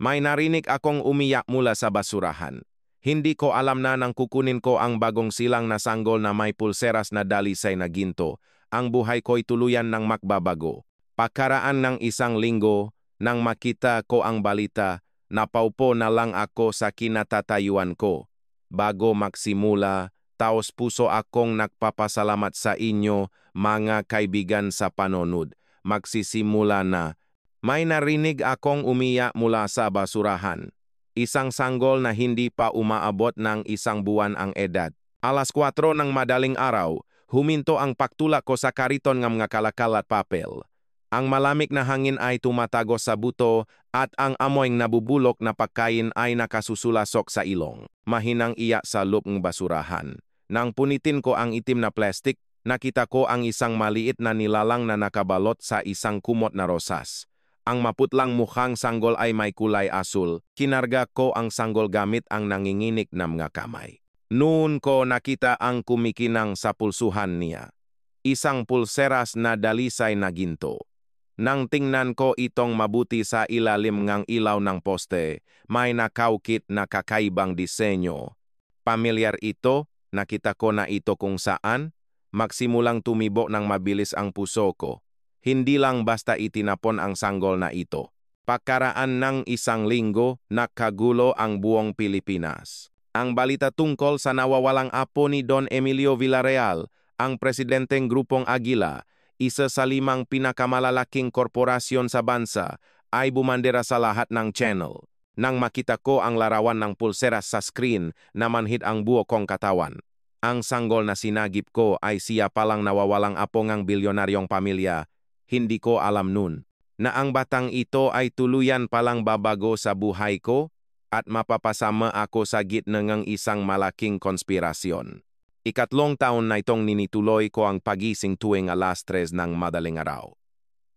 May narinig akong umiyak mula sa basurahan. Hindi ko alam na nang kukunin ko ang bagong silang na sanggol na may pulseras na dalisay na ginto, ang buhay ko'y tuluyan ng makbabago. Pagkaraan ng isang linggo, nang makita ko ang balita, napaupo na lang ako sa kinatatayuan ko. Bago magsimula, taos puso akong nagpapasalamat sa inyo, mga kaibigan sa panonood. Magsisimula na. May narinig akong umiyak mula sa basurahan. Isang sanggol na hindi pa umaabot ng 1 buwan ang edad. Alas 4 ng madaling araw, huminto ang pagtulak ko sa kariton ng mga kalakal at papel. Ang malamig na hangin ay tumatagos sa buto at ang amoy nabubulok na pagkain ay nakasusulasok sa ilong. Mahinang iyak sa loob ng basurahan. Nang punitin ko ang itim na plastik, nakita ko ang isang maliit na nilalang na nakabalot sa isang kumot na rosas. Ang maputlang mukhang sanggol ay may kulay asul. Kinarga ko ang sanggol gamit ang nanginginig na mga kamay. Noon ko nakita ang kumikinang sa pulsuhan niya. Isang pulseras na dalisay na ginto. Nang tingnan ko itong mabuti sa ilalim ng ilaw ng poste, may nakaukit na kakaibang disenyo. Pamilyar ito, nakita ko na ito kung saan. Magsimulang tumibo ng mabilis ang puso ko. Hindi lang basta itinapon ang sanggol na ito. Pagkaraan ng 1 linggo, nakagulo ang buong Pilipinas. Ang balita tungkol sa nawawalang apo ni Don Emilio Villarreal, ang presidenteng Grupong Agila, isa sa 5 pinakamalalaking korporasyon sa bansa, ay bumandera sa lahat ng channel. Nang makita ko ang larawan ng pulseras sa screen na manhid ang buo kong katawan. Ang sanggol na sinagip ko ay siya palang nawawalang apo ng bilyonaryong pamilya. Hindi ko alam nun na ang batang ito ay tuluyan palang babago sa buhay ko at mapapasama ako sa gitna ng isang malaking konspirasyon. 3 taon na itong ninituloy ko ang pagising tuwing alas 3 ng madaling araw.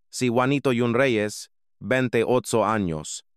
Si Juanito Yun Reyes, 28 anyos,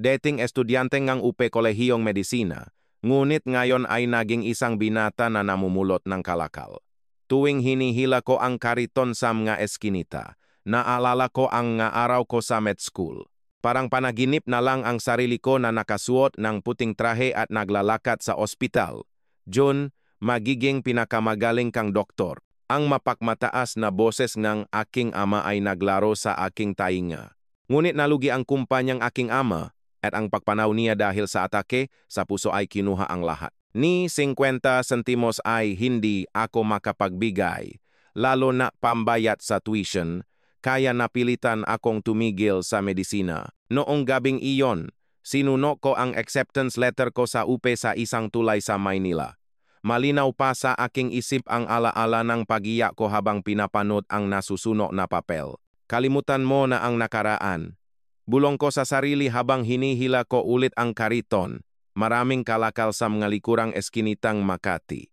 dating estudyante ng UP Kolehiyong Medisina, ngunit ngayon ay naging isang binata na namumulot ng kalakal. Tuwing hinihila ko ang kariton sa mga eskinita, naalala ko ang nga araw ko sa med school. Parang panaginip na lang ang sarili ko na nakasuot ng puting trahe at naglalakad sa ospital. June, magiging pinakamagaling kang doktor. Ang mapakmataas na boses ng aking ama ay naglaro sa aking tainga. Ngunit nalugi ang kumpanyang aking ama at ang pagpanaw niya dahil sa atake, sa puso ay kinuha ang lahat. Ni 50 sentimos ay hindi ako makapagbigay, lalo na pambayat sa tuition, kaya napilitan akong tumigil sa medisina. Noong gabing iyon, sinuno ko ang acceptance letter ko sa UP sa isang tulay sa Maynila. Malinaw pa sa aking isip ang alaala ng pag-iyak ko habang pinapanood ang nasusuno na papel. Kalimutan mo na ang nakaraan. Bulong ko sa sarili habang hinihila ko ulit ang kariton. Maraming kalakal sa mga likurang eskinitang Makati.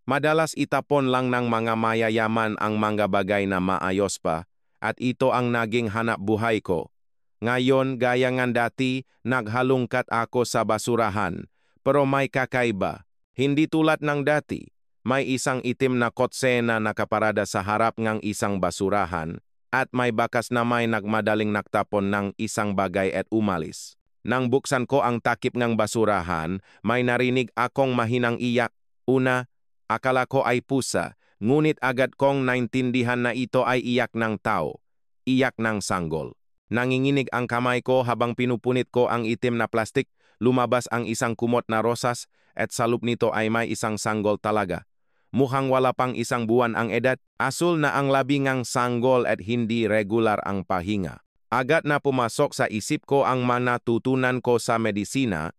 Madalas itapon lang ng mga mayayaman ang mga bagay na maayos pa, at ito ang naging hanap buhay ko. Ngayon, gaya nga dati, naghalungkat ako sa basurahan, pero may kakaiba. Hindi tulad ng dati, may isang itim na kotse na nakaparada sa harap ng isang basurahan at may bakas na may nagmadaling nagtapon ng isang bagay at umalis. Nang buksan ko ang takip ng basurahan, may narinig akong mahinang iyak. Una, akala ko ay pusa, ngunit agad kong naintindihan na ito ay iyak ng tao, iyak ng sanggol. Nanginginig ang kamay ko habang pinupunit ko ang itim na plastik, lumabas ang isang kumot na rosas at sa loob nito ay may isang sanggol talaga. Mukhang wala pang 1 buwan ang edad, asul na ang labi ng sanggol at hindi regular ang pahinga. Agad na pumasok sa isip ko ang natutunan ko sa medisina,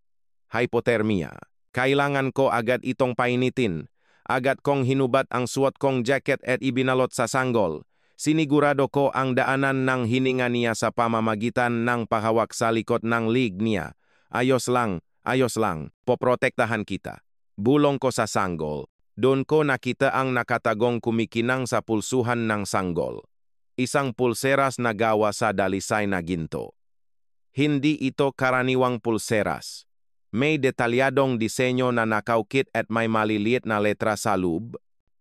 hypothermia. Kailangan ko agad itong painitin. Agad kong hinubad ang suot kong jacket at ibinalot sa sanggol. Sinigurado ko ang daanan ng hininga niya sa pamamagitan ng pahawak sa likod ng lig niya. Ayos lang, poprotektahan kita. Bulong ko sa sanggol. Doon ko nakita ang nakatagong kumikinang sa pulsuhan ng sanggol. Isang pulseras na gawa sa dalisay na ginto. Hindi ito karaniwang pulseras. May detalyadong disenyo na nakaukit at may maliliit na letra sa loob.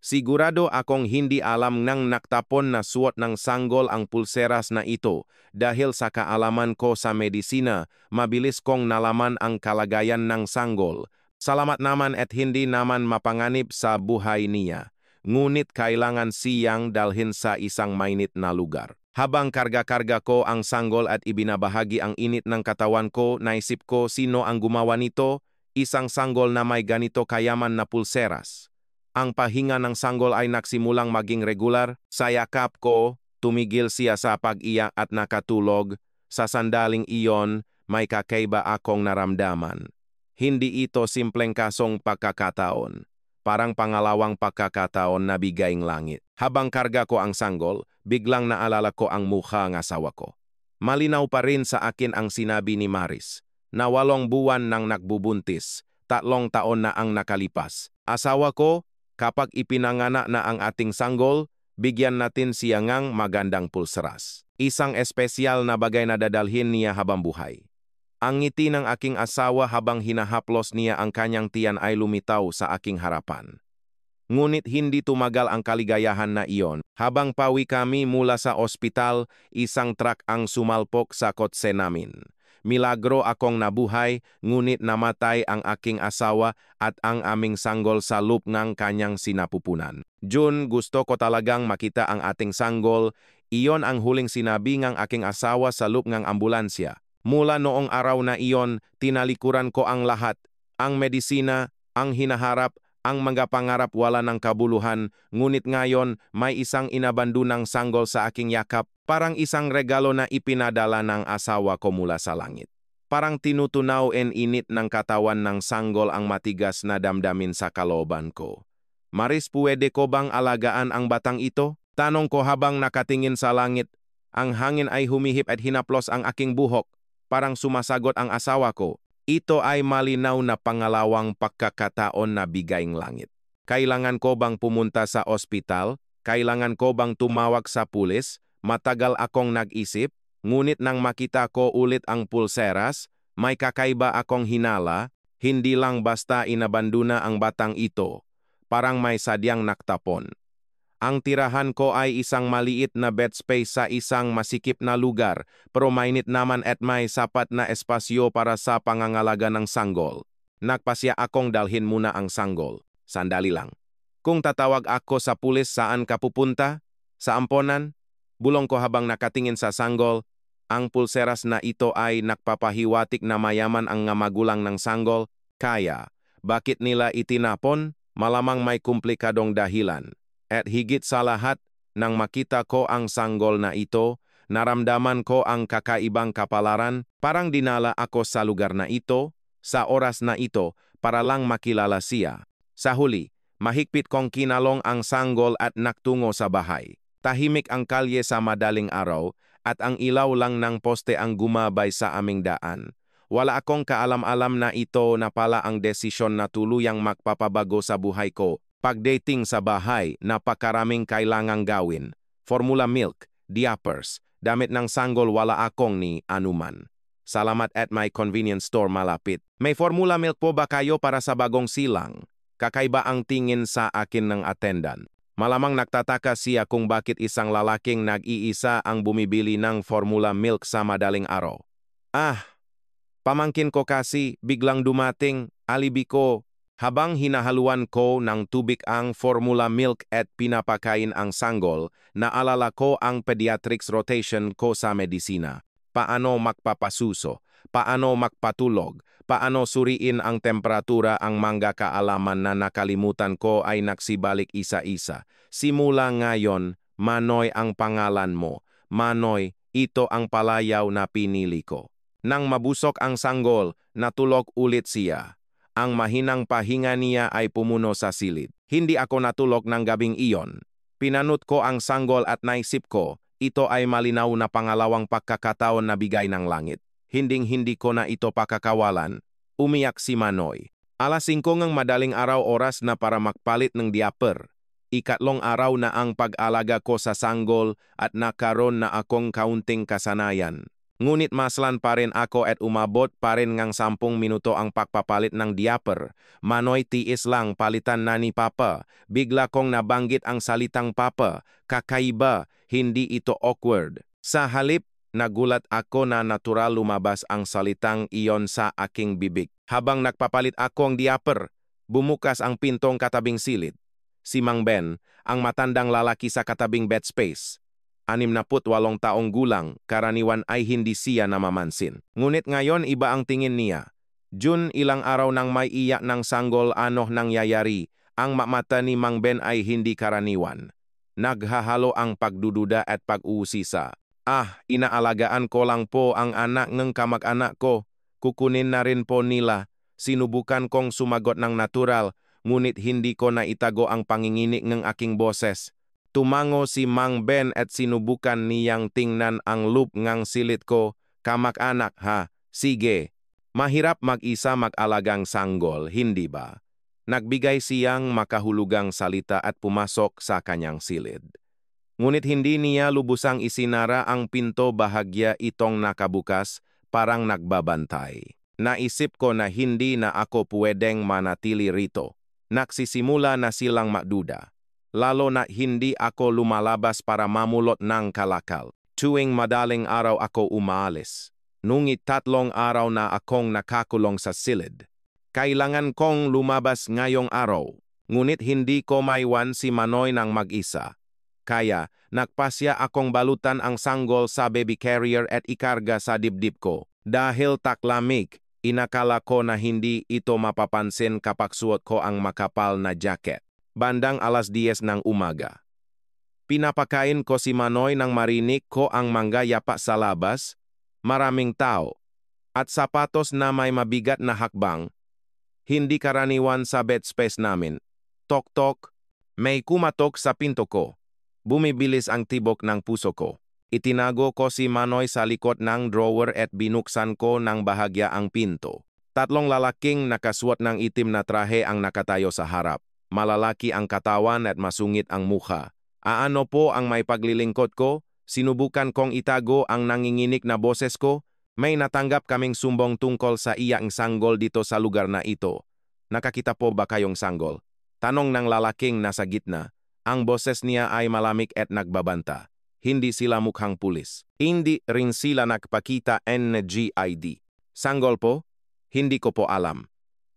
Sigurado akong hindi alam ng naktapon na suot ng sanggol ang pulseras na ito dahil sa kaalaman ko sa medisina, mabilis kong nalaman ang kalagayan ng sanggol. Salamat naman at hindi naman mapanganib sa buhay niya. Ngunit kailangan siyang dalhin sa isang mainit na lugar. Habang karga-karga ko ang sanggol at ibinabahagi ang init ng katawan ko, naisip ko sino ang gumawa nito, isang sanggol na may ganito kayaman na pulseras. Ang pahinga ng sanggol ay nagsimulang maging regular. Sa yakap ko, tumigil siya sa pag-iyak at nakatulog. Sa sandaling iyon, may kakaiba akong naramdaman. Hindi ito simpleng kasong pagkakataon. Parang pangalawang pagkakataon na bigayng langit. Habang karga ko ang sanggol, biglang naalala ko ang mukha ng asawa ko. Malinaw pa rin sa akin ang sinabi ni Maris, na 8 buwan nang nagbubuntis, 3 taon na ang nakalipas. Asawa ko, kapag ipinanganak na ang ating sanggol, bigyan natin siya ng magandang pulseras. Isang espesyal na bagay na dadalhin niya habang buhay. Ang ngiti ng aking asawa habang hinahaplos niya ang kanyang tiyan ay lumitaw sa aking harapan. Ngunit hindi tumagal ang kaligayahan na iyon. Habang pawi kami mula sa ospital, isang truck ang sumalpok sa kotse namin. Milagro akong nabuhay, ngunit namatay ang aking asawa at ang aming sanggol sa loob ng kanyang sinapupunan. June, gusto ko talagang makita ang ating sanggol. Iyon ang huling sinabi ng aking asawa sa loob ng ambulansya. Mula noong araw na iyon, tinalikuran ko ang lahat. Ang medisina, ang hinaharap, ang mga pangarap wala ng kabuluhan, ngunit ngayon may isang inabandunang sanggol sa aking yakap, parang isang regalo na ipinadala ng asawa ko mula sa langit. Parang tinutunaw en init ng katawan ng sanggol ang matigas na damdamin sa kalooban ko. Maris, puwede ko bang alagaan ang batang ito? Tanong ko habang nakatingin sa langit. Ang hangin ay humihip at hinaplos ang aking buhok. Parang sumasagot ang asawa ko. Ito ay malinaw na pangalawang pagkakataon na bigayng langit. Kailangan ko bang pumunta sa ospital? Kailangan ko bang tumawag sa pulis? Matagal akong nag-isip, ngunit nang makita ko ulit ang pulseras, may kakaiba akong hinala, hindi lang basta inabanduna ang batang ito. Parang may sadyang naktapon. Ang tirahan ko ay isang maliit na bed space sa isang masikip na lugar, pero mainit naman at may sapat na espasyo para sa pangangalaga ng sanggol. Nagpasya akong dalhin muna ang sanggol. Sandali lang. Kung tatawag ako sa pulis, saan ka pupunta? Sa amponan? Bulong ko habang nakatingin sa sanggol. Ang pulseras na ito ay nagpapahiwatik na mayaman ang nga magulang ng sanggol. Kaya, bakit nila itinapon? Malamang may komplikadong dahilan. At higit sa lahat, nang makita ko ang sanggol na ito, naramdaman ko ang kakaibang kapalaran, parang dinala ako sa lugar na ito, sa oras na ito, para lang makilala siya. Sa huli, mahigpit kong kinalong ang sanggol at naktungo sa bahay. Tahimik ang kalye sa madaling araw, at ang ilaw lang ng poste ang gumabay sa aming daan. Wala akong kaalam-alam na ito na pala ang desisyon na tuluyang magpapabago sa buhay ko. Pagdating sa bahay, napakaraming kailangang gawin. Formula milk, diapers, damit ng sanggol wala akong ni anuman. Salamat at may convenience store malapit. May formula milk po ba kayo para sa bagong silang? Kakaiba ang tingin sa akin ng attendant. Malamang nagtataka siya kung bakit isang lalaking nag-iisa ang bumibili ng formula milk sa madaling araw. Pamangkin ko kasi biglang dumating, alibi ko. Habang hinahaluan ko ng tubig ang formula milk at pinapakain ang sanggol, naalala ko ang pediatrics rotation ko sa medisina. Paano magpapasuso? Paano magpatulog? Paano suriin ang temperatura? Ang mga kaalaman na nakalimutan ko ay nagsibalik isa-isa. Simula ngayon, Manoy ang pangalan mo. Manoy, ito ang palayaw na pinili ko. Nang mabusok ang sanggol, natulog ulit siya. Ang mahinang pahinga niya ay pumuno sa silid. Hindi ako natulog ng gabing iyon. Pinanut ko ang sanggol at naisip ko, ito ay malinaw na pangalawang pagkakataon na bigay ng langit. Hinding-hindi ko na ito pakakawalan. Umiyak si Manoy. 5:00 ng madaling araw oras na para magpalit ng diaper. 3 araw na ang pag-alaga ko sa sanggol at nakaroon na akong kaunting kasanayan. Ngunit maslan pa rin ako at umabot pa rin ngang 10 minuto ang pagpapalit ng diaper. Manoy, tiis lang, palitan na ni Papa. Bigla kong nabanggit ang salitang Papa. Kakaiba, hindi ito awkward. Sa halip, nagulat ako na natural lumabas ang salitang iyon sa aking bibig. Habang nagpapalit akong diaper, bumukas ang pintong katabing silid. Si Mang Ben, ang matandang lalaki sa katabing bed space. 68 taong gulang, karaniwan ay hindi siya namamansin. Ngunit ngayon iba ang tingin niya. June, ilang araw nang may iyak ng sanggol, ano nangyayari. Ang mata ni Mang Ben ay hindi karaniwan. Naghahalo ang pagdududa at pag-uusisa. Inaalagaan ko lang po ang anak ng kamag-anak ko. Kukunin na rin po nila. Sinubukan kong sumagot ng natural, ngunit hindi ko naitago ang panginginig ng aking boses. Tumango si Mang Ben at sinubukan niyang tingnan ang loop ngang silid ko. Kamag-anak ha, sige. Mahirap mag-isa mag-alagang sanggol, hindi ba? Nagbigay siyang makahulugang salita at pumasok sa kanyang silid. Ngunit hindi niya lubusang isinara ang pinto, bahagya itong nakabukas, parang nagbabantay. Naisip ko na hindi na ako pwedeng manatili rito. Nagsisimula na silang magduda. Lalo na hindi ako lumalabas para mamulot ng kalakal. Tuwing madaling araw ako umaalis. Nungit 3 araw na akong nakakulong sa silid. Kailangan kong lumabas ngayong araw. Ngunit hindi ko maiwan si Manoy ng mag-isa. Kaya, nagpasya akong balutan ang sanggol sa baby carrier at ikarga sa dibdib ko. Dahil taklamig, inakala ko na hindi ito mapapansin kapag suot ko ang makapal na jacket. Bandang 10:00 ng umaga. Pinapakain ko si Manoy nang marinig ko ang manggayapa sa labas, maraming tao, at sapatos na may mabigat na hakbang. Hindi karaniwan sa bed space namin. Tok-tok, may kumatok sa pinto ko. Bumibilis ang tibok ng puso ko. Itinago ko si Manoy sa likod ng drawer at binuksan ko ng bahagya ang pinto. 3 lalaking nakasuot ng itim na trahe ang nakatayo sa harap. Malalaki ang katawan at masungit ang mukha. Ano po ang may paglilingkod ko? Sinubukan kong itago ang nanginginig na boses ko. May natanggap kaming sumbong tungkol sa iyang sanggol dito sa lugar na ito. Nakakita po ba kayong sanggol? Tanong ng lalaking nasa gitna. Ang boses niya ay malamig at nagbabanta. Hindi sila mukhang pulis. Hindi rin sila nagpakita NGID. Sanggol po? Hindi ko po alam.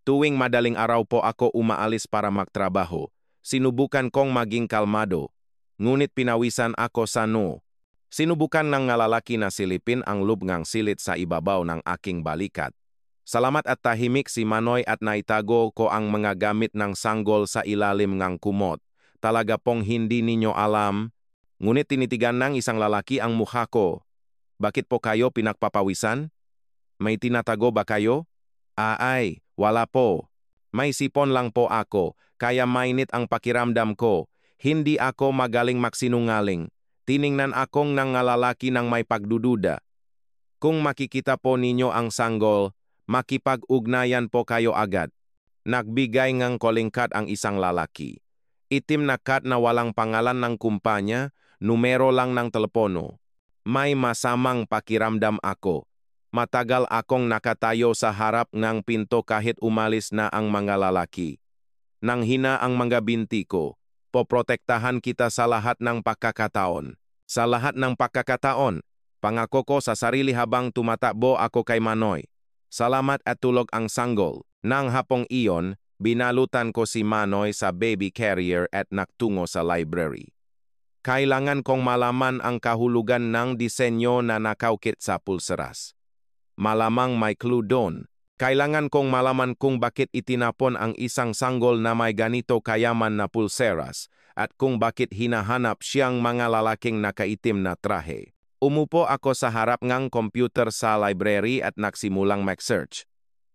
Tuwing madaling araw po ako umaalis para magtrabaho. Sinubukan kong maging kalmado. Ngunit pinawisan ako sa no. Sinubukan ng lalaki na silipin ang loob ngang silid sa ibabaw ng aking balikat. Salamat at tahimik si Manoy at naitago ko ang mga gamit ng sanggol sa ilalim ng kumot. Talaga pong hindi ninyo alam. Ngunit tinitigan ng isang lalaki ang mukha ko. Bakit po kayo pinagpapawisan? May tinatago ba kayo? Wala po. May sipon lang po ako, kaya mainit ang pakiramdam ko. Hindi ako magaling magsinungaling. Tiningnan akong nangalalaki ng may pagdududa. Kung makikita po ninyo ang sanggol, makipag-ugnayan po kayo agad. Nagbigay ngang kolingkat ang isang lalaki. Itim na kat na walang pangalan ng kumpanya, numero lang ng telepono. May masamang pakiramdam ako. Matagal akong nakatayo sa harap ng pinto kahit umalis na ang mga lalaki. Nang hina ang mga binti ko, poprotektahan kita sa lahat ng pagkakataon. Sa lahat ng pagkakataon, pangako ko sa sarili habang tumatakbo ako kay Manoy. Salamat at tulog ang sanggol. Nang hapong iyon, binalutan ko si Manoy sa baby carrier at nagtungo sa library. Kailangan kong malaman ang kahulugan ng disenyo na nakaukit sa pulseras. Malamang may clue doon. Kailangan kong malaman kung bakit itinapon ang isang sanggol na may ganito kayaman na pulseras at kung bakit hinahanap siyang mga lalaking nakaitim na trahe. Umupo ako sa harap ngang computer sa library at nagsimulang mag-search.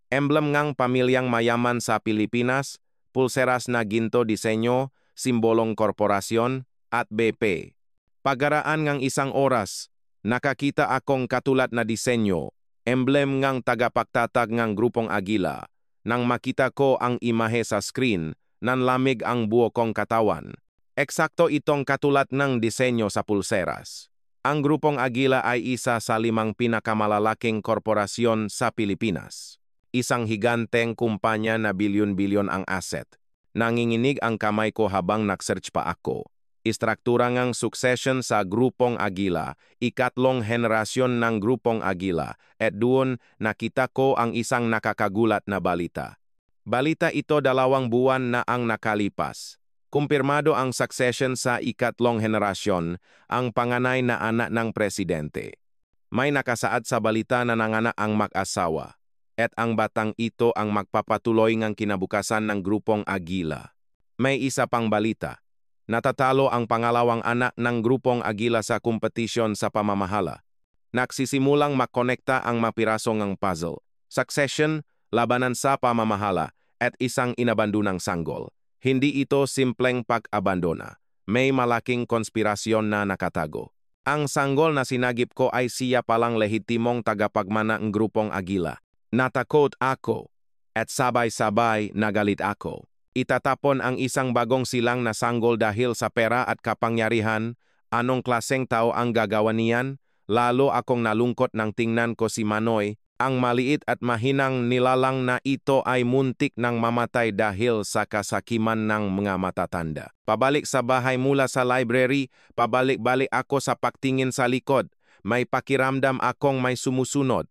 Emblem ngang pamilyang mayaman sa Pilipinas, pulseras na ginto disenyo, simbolong korporasyon, at BP. Pagaraan ngang 1 oras, nakakita akong katulad na disenyo. Emblem ngang tagapagtatag ngang grupong Agila. Nang makita ko ang imahe sa screen, nanlamig ang buo kong katawan. Eksakto itong katulad ng disenyo sa pulseras. Ang Grupong Agila ay isa sa 5 pinakamalalaking korporasyon sa Pilipinas. Isang higanteng kumpanya na bilyon-bilyon ang asset. Nanginginig ang kamay ko habang nag-search pa ako. Istruktura ngang succession sa Grupong Agila, ikatlong henerasyon ng Grupong Agila, at doon nakita ko ang isang nakakagulat na balita. Balita ito 2 buwan na ang nakalipas. Kumpirmado ang succession sa ikatlong henerasyon, ang panganay na anak ng presidente. May nakasaad sa balita na nanganak ang mag-asawa, at ang batang ito ang magpapatuloy ng kinabukasan ng Grupong Agila. May isa pang balita. Natatalo ang pangalawang anak ng Grupong Agila sa kompetisyon sa pamamahala. Nagsisimulang makonekta ang mapirasong ng puzzle. Succession, labanan sa pamamahala, at isang inabandonang sanggol. Hindi ito simpleng pag-abandona. May malaking konspirasyon na nakatago. Ang sanggol na sinagip ko ay siya palang lehitimong tagapagmana ng Grupong Agila. Natakot ako, at sabay-sabay nagalit ako. Itatapon ang isang bagong silang na sanggol dahil sa pera at kapangyarihan. Anong klaseng tao ang gagawa niyan? Lalo akong nalungkot nang tingnan ko si Manoy. Ang maliit at mahinang nilalang na ito ay muntik nang mamatay dahil sa kasakiman ng mga matatanda. Pabalik sa bahay mula sa library, pabalik-balik ako sa pagtingin sa likod. May pakiramdam akong may sumusunod.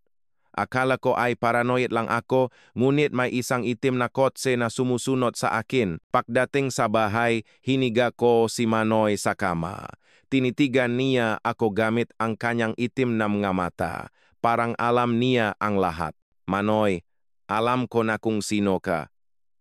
Akala ko ay paranoid lang ako, ngunit may isang itim na kotse na sumusunod sa akin. Pagdating sa bahay, hiniga ko si Manoy sa kama. Tinitigan niya ako gamit ang kanyang itim na mga mata. Parang alam niya ang lahat. Manoy, alam ko na kung sino ka.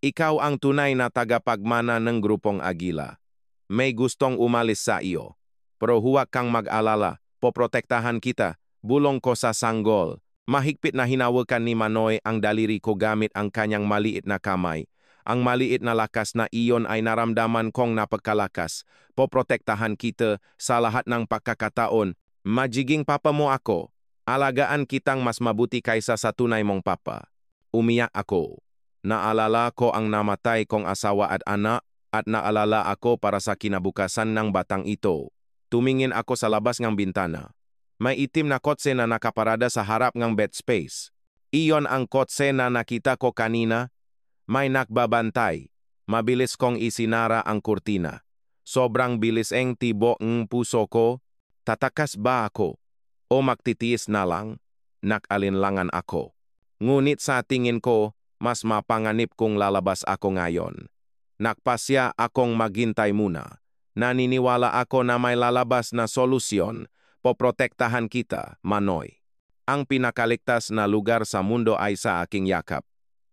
Ikaw ang tunay na tagapagmana ng Grupong Agila. May gustong umalis sa iyo. Pero huwag kang mag-alala, poprotektahan kita. Bulong ko sa sanggol. Mahigpit na hinawakan ni Manoy ang daliri ko gamit ang kanyang maliit na kamay. Ang maliit na lakas na iyon ay naramdaman kong napagkalakas. Poprotektahan kita sa lahat ng pagkakataon. Magiging papa mo ako. Alagaan kitang mas mabuti kaysa sa tunay mong papa. Umiyak ako. Naalala ko ang namatay kong asawa at anak at naalala ako para sa kinabukasan ng batang ito. Tumingin ako sa labas ng bintana. May itim na kotse na nakaparada sa harap ng bed space. Iyon ang kotse na nakita ko kanina. May nakbabantay. Mabilis kong isinara ang kurtina. Sobrang bilis ang tibok ng puso ko. Tatakas ba ako? O magtitiis na lang? Nakalinlangan ako. Ngunit sa tingin ko, mas mapanganib kung lalabas ako ngayon. Nakpasya akong maghintay muna. Naniniwala ako na may lalabas na solusyon. Poprotektahan kita, Manoy. Ang pinakaligtas na lugar sa mundo ay sa aking yakap.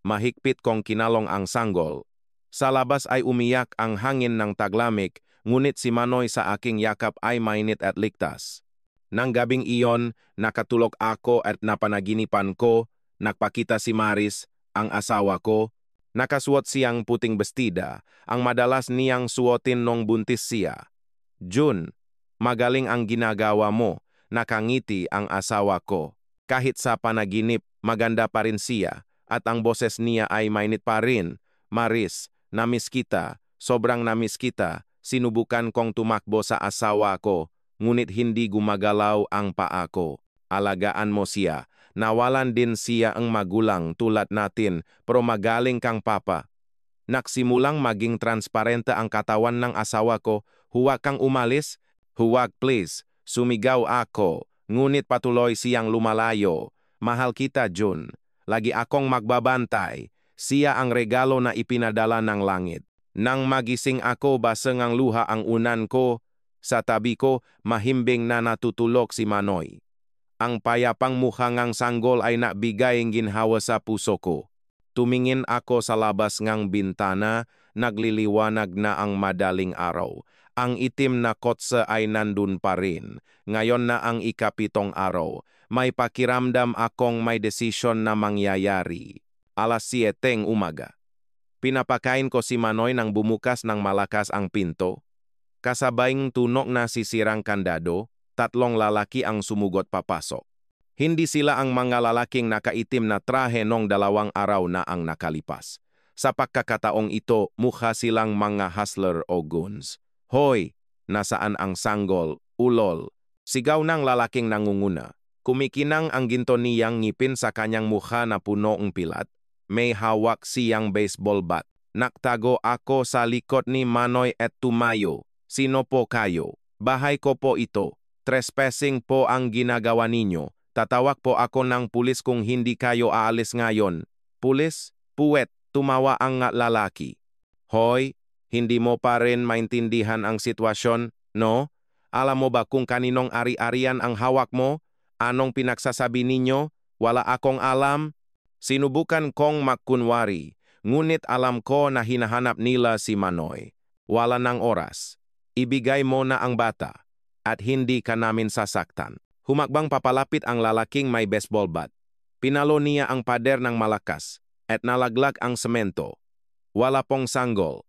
Mahigpit kong kinalong ang sanggol. Sa labas ay umiyak ang hangin ng taglamig, ngunit si Manoy sa aking yakap ay mainit at ligtas. Nang gabing iyon, nakatulog ako at napanaginipan ko, nagpakita si Maris, ang asawa ko. Nakasuot siyang puting bestida, ang madalas niyang suotin nung buntis siya. June, magaling ang ginagawa mo, nakangiti ang asawa ko. Kahit sa panaginip, maganda pa rin siya, at ang boses niya ay mainit pa rin. Maris, namiss kita, sobrang namiss kita, sinubukan kong tumakbo sa asawa ko, ngunit hindi gumagalaw ang paa ko. Alagaan mo siya, nawalan din siya ang magulang tulad natin, pero magaling kang papa. Nagsimulang maging transparente ang katawan ng asawa ko, huwag kang umalis. Huwag please, sumigaw ako, ngunit patuloy siyang lumalayo. Mahal kita, June. Lagi akong magbabantay. Siya ang regalo na ipinadala ng langit. Nang magising ako, basang ang luha ang unan ko. Sa tabi ko, mahimbing na natutulog si Manoy. Ang payapang mukha ngang sanggol ay nabigay ng ginhawa sa puso ko. Tumingin ako sa labas ngang bintana, nagliliwanag na ang madaling araw. Ang itim na kotse ay nandun pa rin. Ngayon na ang ika-7 araw. May pakiramdam akong may desisyon na mangyayari. 7:00 umaga. Pinapakain ko si Manoy nang bumukas ng malakas ang pinto. Kasabayng tunog na sisirang kandado, 3 lalaki ang sumugot papasok. Hindi sila ang mga lalaking nakaitim na trahe nung 2 araw na ang nakalipas. Sa pagkakataong ito, mukha silang mga hustler o goons. Hoy, nasaan ang sanggol, ulol? Sigaw ng lalaking nangunguna. Kumikinang ang ginto niyang ngipin sa kanyang mukha na puno ng pilat. May hawak siyang baseball bat. Naktago ako sa likod ni Manoy at tumayo. Sino po kayo? Bahay ko po ito. Trespassing po ang ginagawa ninyo. Tatawag po ako ng pulis kung hindi kayo aalis ngayon. Pulis? Puwet, tumawa ang lalaki. Hoy, hindi mo pa rin maintindihan ang sitwasyon, no? Alam mo ba kung kaninong ari-arian ang hawak mo? Anong pinagsasabi ninyo? Wala akong alam. Sinubukan kong magkunwari, ngunit alam ko na hinahanap nila si Manoy. Wala ng oras. Ibigay mo na ang bata, at hindi ka namin sasaktan. Humakbang papalapit ang lalaking may baseball bat. Pinalo niya ang pader ng malakas, at nalaglag ang semento. Wala pong sanggol.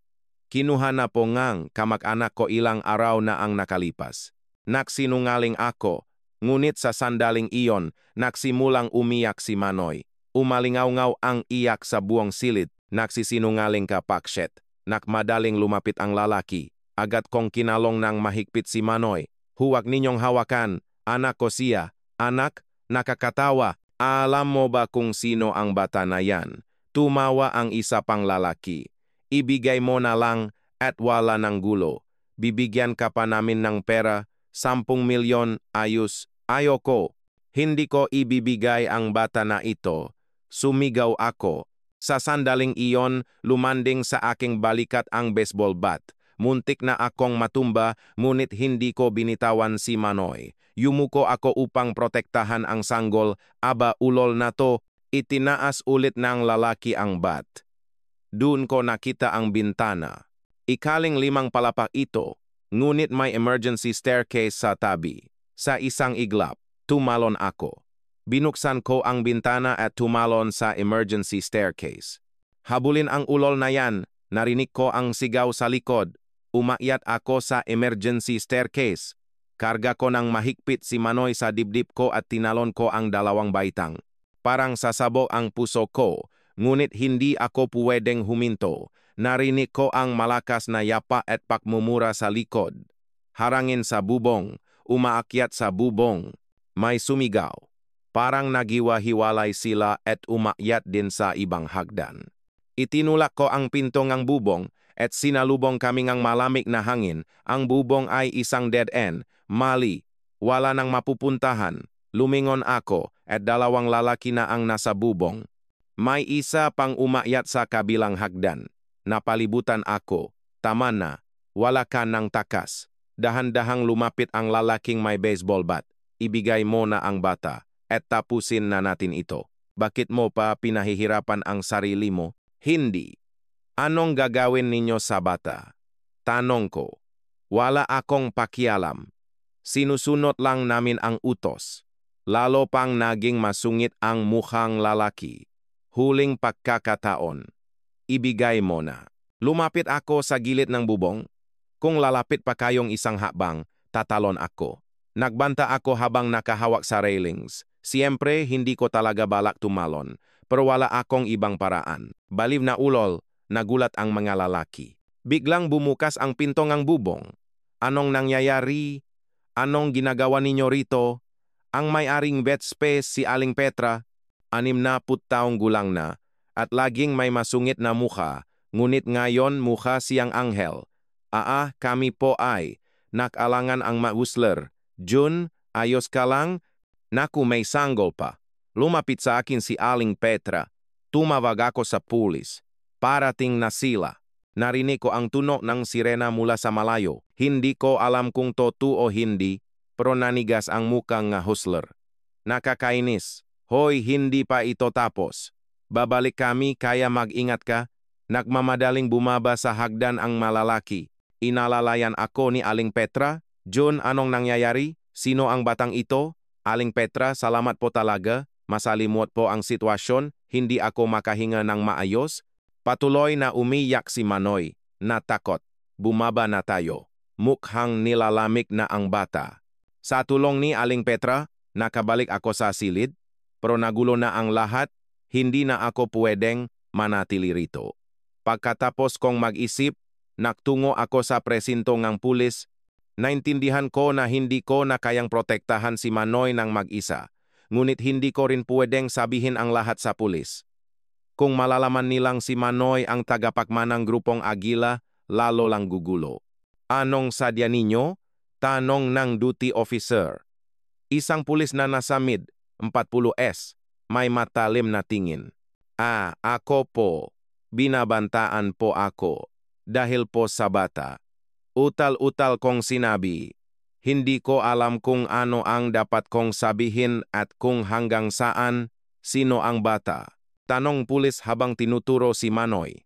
Kinuha na po ngang kamag-anak ko ilang araw na ang nakalipas. Nagsinungaling ako, ngunit sa sandaling iyon, nagsimulang umiyak si Manoy. Umalingaw-ngaw ang iyak sa buong silid. Nagsisinungaling ka, Pakshet. Nakmadaling lumapit ang lalaki. Agad kong kinalong ng mahigpit si Manoy. Huwag ninyong hawakan. Anak ko siya. Anak, nakakatawa. Alam mo ba kung sino ang bata na yan? Tumawa ang isa pang lalaki. Ibigay mo na lang at wala ng gulo. Bibigyan ka pa namin ng pera, 10 milyon, ayos. Ayoko. Hindi ko ibibigay ang bata na ito. Sumigaw ako. Sa sandaling iyon, lumanding sa aking balikat ang baseball bat. Muntik na akong matumba, ngunit hindi ko binitawan si Manoy. Yumuko ako upang protektahan ang sanggol. Aba, ulol na to. Itinaas ulit ng lalaki ang bat. Doon ko nakita ang bintana. Ikaling 5 palapak ito, ngunit may emergency staircase sa tabi. Sa isang iglap, tumalon ako. Binuksan ko ang bintana at tumalon sa emergency staircase. Habulin ang ulol na yan, narinig ko ang sigaw sa likod. Umakyat ako sa emergency staircase. Karga ko ng mahigpit si Manoy sa dibdib ko at tinalon ko ang 2 baitang. Parang sasabog ang puso ko, ngunit hindi ako puwedeng huminto. Narinig ko ang malakas na yapa at pakmumura sa likod. Harangin sa bubong, umaakyat sa bubong. May sumigaw. Parang nagiwa-hiwalay sila at umakyat din sa ibang hagdan. Itinulak ko ang pinto ng bubong at sinalubong kami ng malamig na hangin. Ang bubong ay isang dead end. Mali, wala nang mapupuntahan. Lumingon ako at 2 lalaki na ang nasa bubong. May isa pang umakyat sa kabilang hagdan. Napalibutan ako. Tama na. Wala ka ng takas. Dahan-dahang lumapit ang lalaking may baseball bat. Ibigay mo na ang bata at tapusin na natin ito. Bakit mo pa pinahihirapan ang sarili mo? Hindi. Anong gagawin ninyo sa bata? Tanong ko. Wala akong pakialam. Sinusunod lang namin ang utos. Lalo pang naging masungit ang mukhang lalaki. Huling pagkakataon. Ibigay mo na. Lumapit ako sa gilid ng bubong. Kung lalapit pa kayong isang hakbang, tatalon ako. Nagbanta ako habang nakahawak sa railings. Siyempre, hindi ko talaga balak tumalon. Pero wala akong ibang paraan. Baliw na ulol, nagulat ang mga lalaki. Biglang bumukas ang pinto ng bubong. Anong nangyayari? Anong ginagawa ninyo rito? Ang may-aring vet space si Aling Petra, 60 taong gulang na, at laging may masungit na mukha, ngunit ngayon mukha siyang anghel. Kami po ay, nakalangan ang ma-Whistler. Jun, ayos ka lang? Naku, may sanggol pa. Lumapit sa akin si Aling Petra. Tumawag ako sa pulis. Parating na sila. Narinig ko ang tunog ng sirena mula sa malayo. Hindi ko alam kung totoo o hindi, pero nanigas ang mukang nga hustler. Nakakainis. Hoy, hindi pa ito tapos. Babalik kami kaya mag-ingat ka. Nagmamadaling bumaba sa hagdan ang malalaki. Inalalayan ako ni Aling Petra. Jun, anong nangyayari? Sino ang batang ito? Aling Petra, salamat po talaga. Masalimot po ang sitwasyon. Hindi ako makahinga ng maayos. Patuloy na umiyak si Manoy. Natakot. Bumaba na tayo. Mukhang nilalamig na ang bata. Sa tulong ni Aling Petra, nakabalik ako sa silid. Pero nagulo na ang lahat. Hindi na ako pwedeng manatili rito. Pagkatapos kong mag-isip, nagtungo ako sa presinto ng pulis. Naintindihan ko na hindi ko na kayang protektahan si Manoy ng mag-isa, ngunit hindi ko rin pwedeng sabihin ang lahat sa pulis. Kung malalaman nilang si Manoy ang tagapagmanang grupong Agila, lalo lang gugulo. Anong sadya ninyo? Tanong ng duty officer. Isang pulis na nasa mid-40s, may matalim na tingin. Ako po. Binabantaan po ako. Dahil po sa bata. Utal-utal kong sinabi. Hindi ko alam kung ano ang dapat kong sabihin at kung hanggang saan, sino ang bata. Tanong pulis habang tinuturo si Manoy.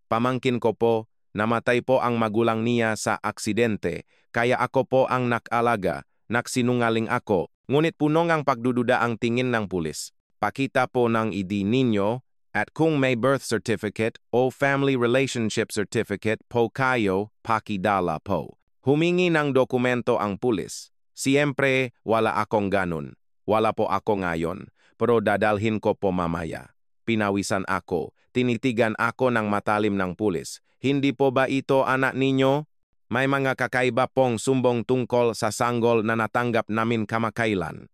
Pamangkin ko po, namatay po ang magulang niya sa aksidente, kaya ako po ang nakalaga, naksinungaling ako, ngunit punong ang pagdududa ang tingin ng pulis. Pakita po ng ID ninyo, at kung may birth certificate o family relationship certificate po kayo, pakidala po. Humingi ng dokumento ang pulis. Siyempre, wala akong ganun. Wala po ako ngayon, pero dadalhin ko po mamaya. Pinawisan ako, tinitigan ako ng matalim ng pulis. Hindi po ba ito anak ninyo? May mga kakaiba pong sumbong tungkol sa sanggol na natanggap namin kamakailan.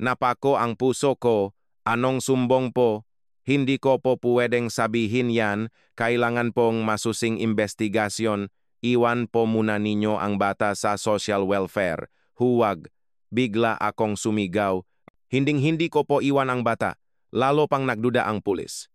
Napako ang puso ko, anong sumbong po? Hindi ko po pwedeng sabihin yan, kailangan pong masusing investigasyon, iwan po muna ninyo ang bata sa social welfare. Huwag, bigla akong sumigaw. Hinding-hindi ko po iwan ang bata, lalo pang nagduda ang pulis.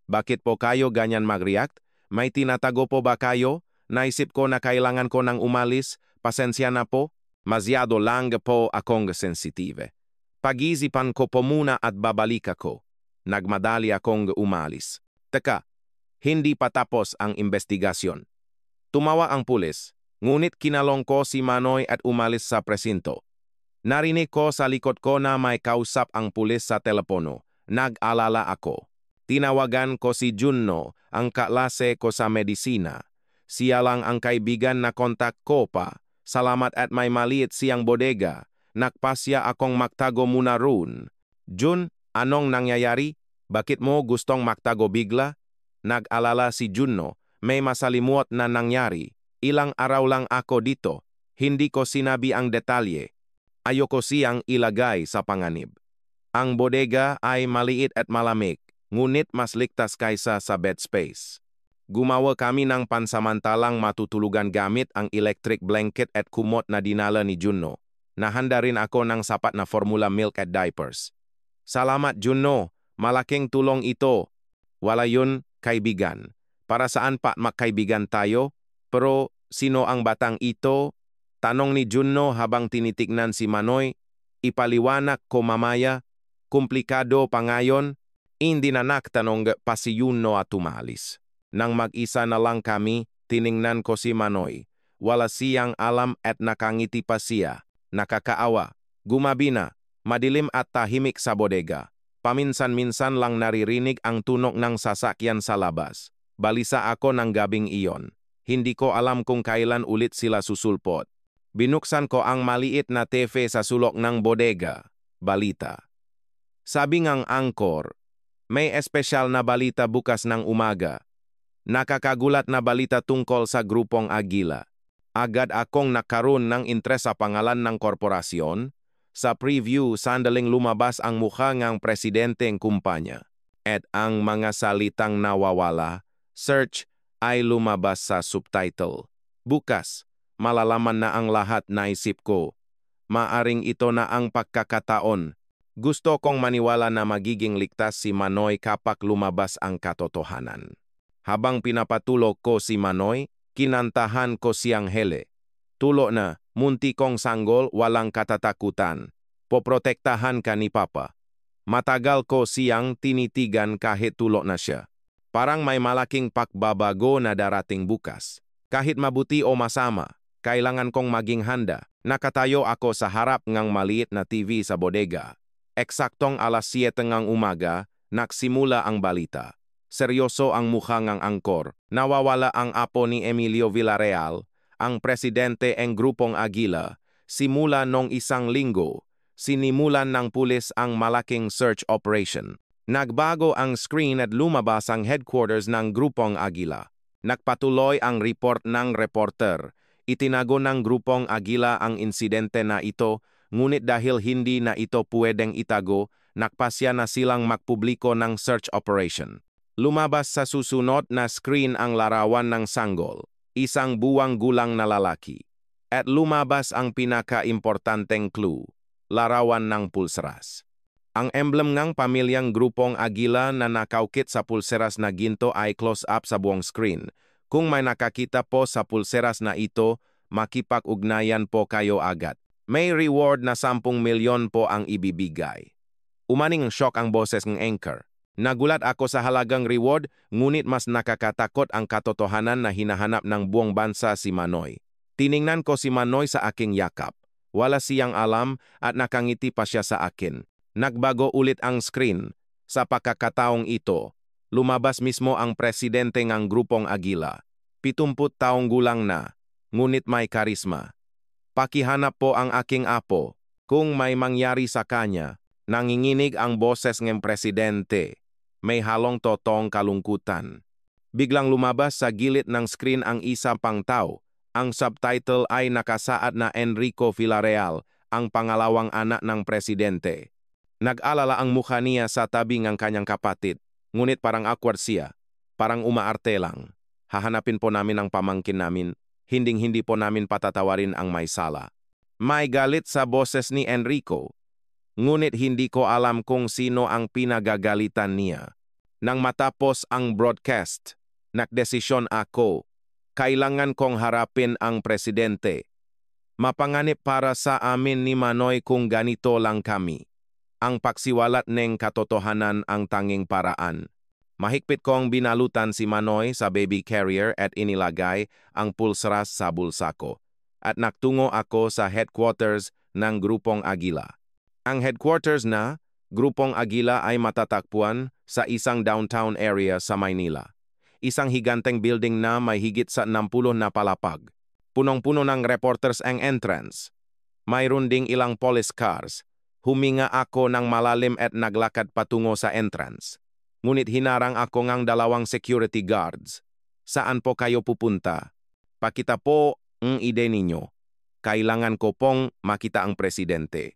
Bakit po kayo ganyan mag-react? May tinatago po ba kayo? Naisip ko na kailangan ko nang umalis, pasensya na po. Masyado lang po akong sensitive. Pag-isipan ko po muna at babalik ako. Nagmadali akong umalis. Teka, hindi pa tapos ang investigasyon. Tumawa ang pulis, ngunit kinalong ko si Manoy at umalis sa presinto. Narinig ko sa likod ko na may kausap ang pulis sa telepono. Nag-alala ako. Tinawagan ko si Junno, ang kaklase ko sa medisina. Siya lang ang kaibigan na kontak ko pa. Salamat at may maliit siyang bodega. Nagpasya akong magtago muna roon. Jun, anong nangyayari? Bakit mo gustong magtago bigla? Nag-alala si Junno, may masalimuot na nangyari. Ilang araw lang ako dito. Hindi ko sinabi ang detalye. Ayoko siyang ilagay sa panganib. Ang bodega ay maliit at malamig, ngunit mas ligtas kaysa sa bed space. Gumawa kami ng pansamantalang matutulugan gamit ang electric blanket at kumot na dinala ni Junno. Nahanda rin ako ng sapat na formula milk at diapers. Salamat Junno, malaking tulong ito. Wala yun, kaibigan. Para saan pa magkaibigan tayo? Pero sino ang batang ito? Tanong ni Junno habang tinitignan si Manoy. Ipaliwanag ko mamaya. Komplikado pa ngayon. Hindi na nagtanong pa si Junno at umalis. Nang mag-isa na lang kami, tiningnan ko si Manoy. Wala siyang alam at nakangiti pa siya. Nakakaawa. Gumabi na. Madilim at tahimik sa bodega. Paminsan-minsan lang naririnig ang tunog ng sasakyan sa labas. Balisa ako ng gabing iyon. Hindi ko alam kung kailan ulit sila susulpot. Binuksan ko ang maliit na TV sa sulok ng bodega. Balita. Sabi ngang angkor, may espesyal na balita bukas ng umaga. Nakakagulat na balita tungkol sa grupong Agila. Agad akong nakaroon ng interes sa pangalan ng korporasyon. Sa preview, sandaling lumabas ang mukha ng presidenteng kumpanya. At ang mga salitang nawawala, search, ay lumabas sa subtitle. Bukas, malalaman na ang lahat, naisip ko. Maaring ito na ang pagkakataon. Gusto kong maniwala na magiging ligtas si Manoy kapag lumabas ang katotohanan. Habang pinapatulog ko si Manoy, kinantahan ko siyang hele. Tulo na, munti kong sanggol, walang katatakutan. Poprotektahan ka ni Papa. Matagal ko siyang tinitigan kahit tulo na siya. Parang may malaking pagbabago na darating bukas. Kahit mabuti o masama, kailangan kong maging handa. Nakatayo ako sa harap ng maliit na TV sa bodega. Eksaktong alas 7 ng umaga, nagsimula ang balita. Seryoso ang mukha ng angkor. Nawawala ang apo ni Emilio Villarreal, ang presidente ng grupong Agila. Simula nung isang linggo, sinimulan ng pulis ang malaking search operation. Nagbago ang screen at lumabas ang headquarters ng grupong Agila. Nagpatuloy ang report ng reporter. Itinago ng grupong Agila ang insidente na ito, ngunit dahil hindi na ito pwedeng itago, nakpasya na silang magpubliko ng search operation. Lumabas sa susunod na screen ang larawan ng sanggol, isang buwang gulang na lalaki. At lumabas ang pinaka-importanteng clue, larawan ng pulseras. Ang emblem ng pamilyang grupong Agila na nakaukit sa pulseras na ginto ay close-up sa buong screen. Kung may nakakita po sa pulseras na ito, makipag-ugnayan po kayo agad. May reward na 10 milyon po ang ibibigay. Umaning shock ang boses ng anchor. Nagulat ako sa halagang reward, ngunit mas nakakatakot ang katotohanan na hinahanap ng buong bansa si Manoy. Tiningnan ko si Manoy sa aking yakap. Wala siyang alam at nakangiti pa siya sa akin. Nagbago ulit ang screen. Sa pagkakataong ito, lumabas mismo ang presidente ng grupong Agila. 70 taong gulang na, ngunit may karisma. Pakihanap po ang aking apo. Kung may mangyari sa kanya, nanginginig ang boses ng presidente. May halong totong kalungkutan. Biglang lumabas sa gilid ng screen ang isa pang tao. Ang subtitle ay nakasaad na Enrico Villarreal, ang pangalawang anak ng presidente. Nag-alala ang mukha niya sa tabi ng kanyang kapatid, ngunit parang awkward siya, parang umaarte lang. Hahanapin po namin ang pamangkin namin, hinding-hindi po namin patatawarin ang may sala. May galit sa boses ni Enrico, ngunit hindi ko alam kung sino ang pinagagalitan niya. Nang matapos ang broadcast, nagdesisyon ako, kailangan kong harapin ang presidente. Mapanganib para sa amin ni Manoy kung ganito lang kami. Ang pagsiwalat ng katotohanan ang tanging paraan. Mahigpit kong binalutan si Manoy sa baby carrier at inilagay ang pulseras sa bulsa ko. At nagtungo ako sa headquarters ng Grupong Agila. Ang headquarters na Grupong Agila ay matatagpuan sa isang downtown area sa Maynila. Isang higanteng building na may higit sa 60 na palapag. Punong-puno ng reporters ang entrance. Mayroon ding ilang police cars. Huminga ako ng malalim at naglakad patungo sa entrance. Ngunit hinarang ako ng 2 security guards. Saan po kayo pupunta? Pakita po ang ide ninyo. Kailangan ko pong makita ang presidente.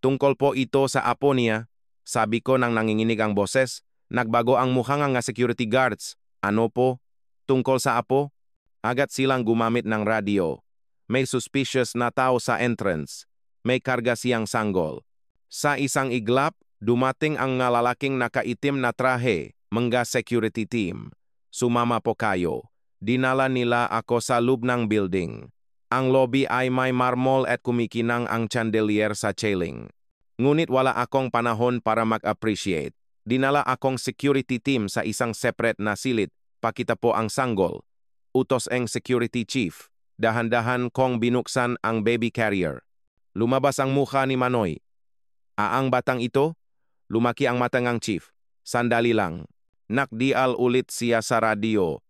Tungkol po ito sa apo niya, sabi ko nang nanginginig ang boses. Nagbago ang mukha ng security guards. Ano po? Tungkol sa apo? Agad silang gumamit ng radio. May suspicious na tao sa entrance. May karga siyang sanggol. Sa isang iglap, dumating ang lalaking nakaitim na trahe, mga security team. Sumama po kayo. Dinala nila ako sa loob ng building. Ang lobby ay may marmol at kumikinang ang chandelier sa ceiling. Ngunit wala akong panahon para mag-appreciate. Dinala akong security team sa isang separate na silid. Pakita po ang sanggol. Utos ang security chief. Dahan-dahan kong binuksan ang baby carrier. Lumabas ang mukha ni Manoy. Ang batang ito? Lumaki ang mata ng chief. Sandali lang. Nakdial ulit siya sa radio.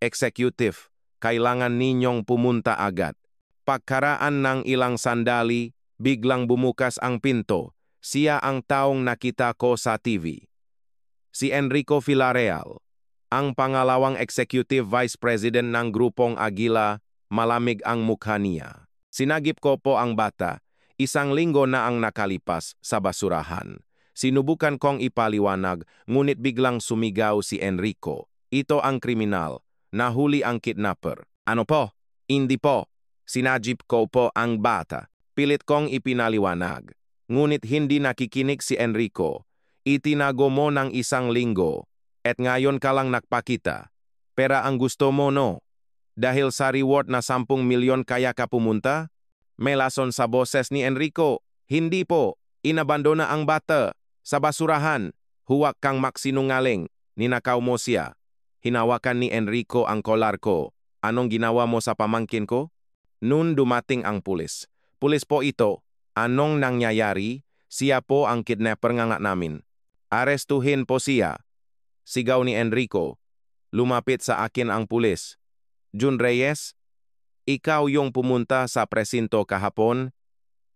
Executive, kailangan ninyong pumunta agad. Pagkaraan ng ilang sandali, biglang bumukas ang pinto. Siya ang taong nakita ko sa TV. Si Enrico Villarreal, ang pangalawang executive vice president ng Grupong Agila. Malamig ang mukha niya. Sinagip ko po ang bata. 1 linggo na ang nakalipas sa basurahan. Sinubukan kong ipaliwanag, ngunit biglang sumigaw si Enrico. Ito ang kriminal. Nahuli ang kidnapper. Ano po? Hindi po. Sinagip ko po ang bata. Pilit kong ipinaliwanag. Ngunit hindi nakikinig si Enrico. Itinago mo ng 1 linggo. At ngayon ka lang nakpakita. Pera ang gusto mo, no? Dahil sa reward na 10 milyon kaya ka pumunta? May lason sa boses ni Enrico. Hindi po. Inabandona ang bata. Sa basurahan. Huwag kang maksinungaling. Ninakaw mo siya. Hinawakan ni Enrico ang kolar ko. Anong ginawa mo sa pamangkin ko? Noon dumating ang pulis. Pulis po ito. Anong nangyayari? Siya po ang kidnapper ng anak namin. Arestuhin po siya. Sigaw ni Enrico. Lumapit sa akin ang pulis. Jun Reyes, ikaw yung pumunta sa presinto kahapon?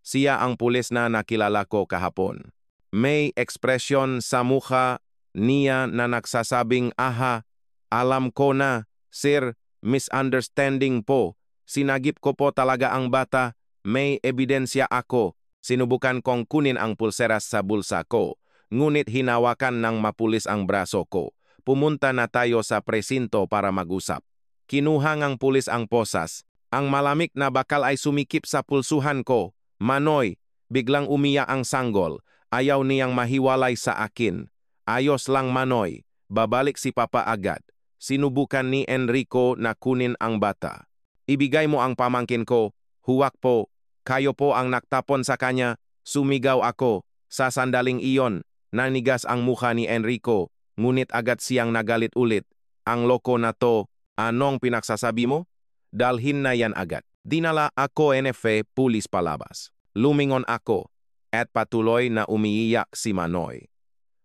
Siya ang pulis na nakilala ko kahapon. May ekspresyon sa mukha niya na nagsasabing, aha, alam ko na, sir, misunderstanding po. Sinagip ko po talaga ang bata. May ebidensya ako. Sinubukan kong kunin ang pulseras sa bulsa ko. Ngunit hinawakan ng mapulis ang braso ko. Pumunta na tayo sa presinto para mag-usap. Kinuha ng pulis ang posas. Ang malamig na bakal ay sumikip sa pulsuhan ko. Manoy, biglang umiyak ang sanggol. Ayaw niyang mahiwalay sa akin. Ayos lang Manoy. Babalik si Papa agad. Sinubukan ni Enrico na kunin ang bata. Ibigay mo ang pamangkin ko. Huwag po. Kayo po ang naktapon sa kanya. Sumigaw ako. Sa sandaling iyon, nanigas ang mukha ni Enrico. Ngunit agad siyang nagalit ulit. Ang loko na to. Anong pinagsasabi mo? Dalhin na yan agad. Dinala ako NFA pulis palabas. Lumingon ako. At patuloy na umiiyak si Manoy.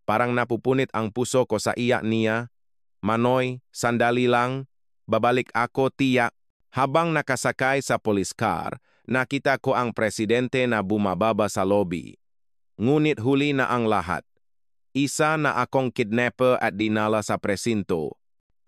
Parang napupunit ang puso ko sa iyak niya. Manoy, sandali lang. Babalik ako tiyak. Habang nakasakay sa police car, nakita ko ang presidente na bumababa sa lobby. Ngunit huli na ang lahat. Isa na akong kidnapper at dinala sa presinto.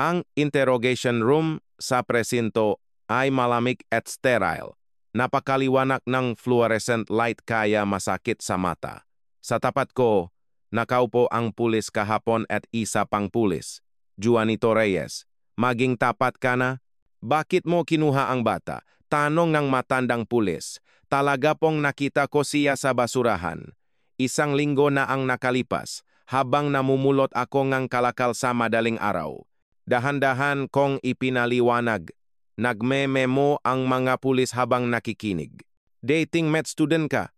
Ang interrogation room sa presinto ay malamig at sterile. Napakaliwanag ng fluorescent light kaya masakit sa mata. Sa tapat ko, nakaupo ang pulis kahapon at isa pang pulis, Juanito Reyes. Maging tapat ka na? Bakit mo kinuha ang bata? Tanong ng matandang pulis. Talaga pong nakita ko siya sa basurahan. 1 linggo na ang nakalipas, habang namumulot ako ng kalakal sa madaling araw. Dahan-dahan kong ipinaliwanag. Nagme-memo ang mga pulis habang nakikinig. Dating med student ka?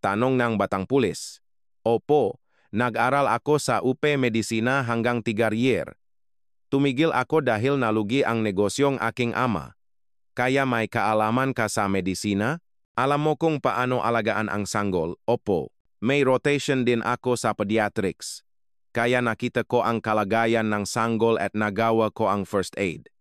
Tanong ng batang pulis. Opo, nag-aral ako sa UP Medisina hanggang 3 year. Tumigil ako dahil nalugi ang negosyong aking ama. Kaya may kaalaman ka sa medisina? Alam mo kung paano alagaan ang sanggol? Opo. May rotation din ako sa pediatrics. Kaya nakita ko ang kalagayan ng sanggol at nagawa ko ang first aid.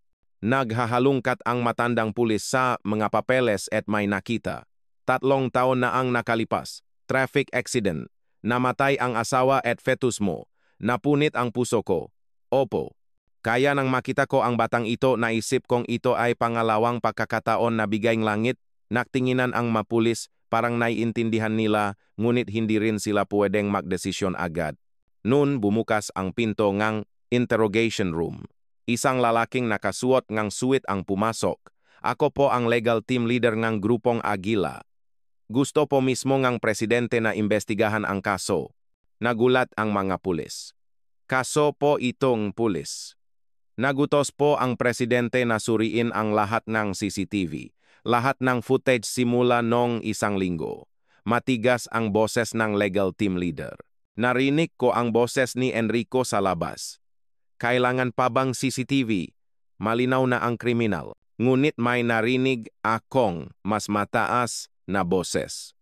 Naghahalungkat ang matandang pulis sa mga papeles at may nakita. 3 taon na ang nakalipas. Traffic accident. Namatay ang asawa at fetus mo. Napunit ang puso ko. Opo. Kaya nang makita ko ang batang ito, naisip kong ito ay pangalawang pagkakataon na bigayng langit. Naktinginan ang mapulis, parang naiintindihan nila, ngunit hindi rin sila pwedeng magdesisyon agad. Noon bumukas ang pinto ng interrogation room. Isang lalaking nakasuot ng suit ang pumasok. Ako po ang legal team leader ng grupong Agila. Gusto po mismo ng presidente na imbestigahan ang kaso. Nagulat ang mga pulis. Kaso po itong pulis. Nagutos po ang presidente na suriin ang lahat ng CCTV, lahat ng footage simula noong 1 linggo. Matigas ang boses ng legal team leader. Narinig ko ang boses ni Enrico sa labas. Kailangan pa bang CCTV? Malinaw na ang kriminal. Ngunit may narinig akong mas mataas na boses.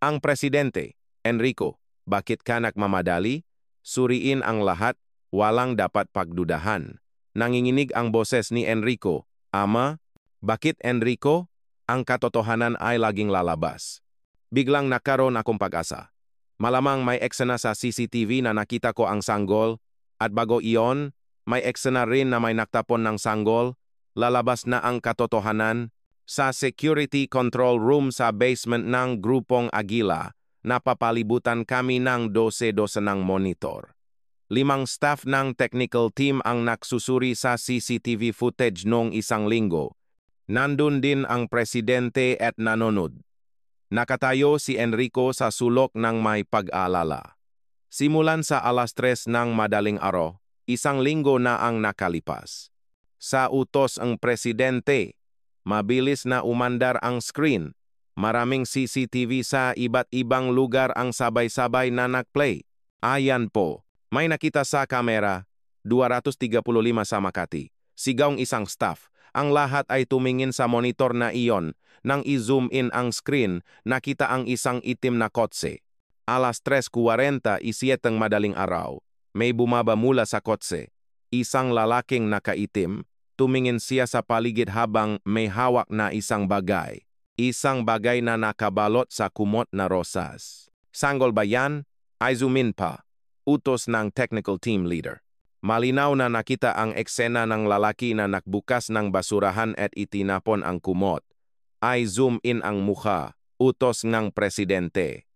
Ang presidente, Enrico, bakit ka nagmamadali? Suriin ang lahat, walang dapat pagdudahan. Nanginginig ang boses ni Enrico. Ama, bakit Enrico? Ang katotohanan ay laging lalabas. Biglang nakaroon akong pag-asa. Malamang may eksena sa CCTV na nakita ko ang sanggol, at bago iyon, may eksena rin na may naktapon ng sanggol. Lalabas na ang katotohanan. Sa security control room sa basement ng grupong Agila, napapalibutan kami ng 12 ng monitor. 5 staff ng technical team ang naksusuri sa CCTV footage noong 1 linggo. Nandun din ang presidente at nanonood. Nakatayo si Enrico sa sulok ng may pag-alala. Simulan sa 3:00 ng madaling araw, 1 linggo na ang nakalipas. Sa utos ang presidente, mabilis na umandar ang screen. Maraming CCTV sa iba't ibang lugar ang sabay-sabay na nag-play. Ayan po. May nakita sa kamera, 235 sa Makati. Sigaw isang staff. Ang lahat ay tumingin sa monitor na iyon. Nang i-zoom in ang screen, nakita ang isang itim na kotse. 3:47 madaling araw. May bumaba mula sa kotse. Isang lalaking nakaitim. Tumingin siya sa paligid habang may hawak na isang bagay. Isang bagay na nakabalot sa kumot na rosas. Sanggol ba yan? Ay zoom in pa. Utos ng technical team leader. Malinaw na nakita ang eksena ng lalaki na nakbukas ng basurahan at itinapon ang kumot. Ay zoom in ang mukha, utos ng presidente.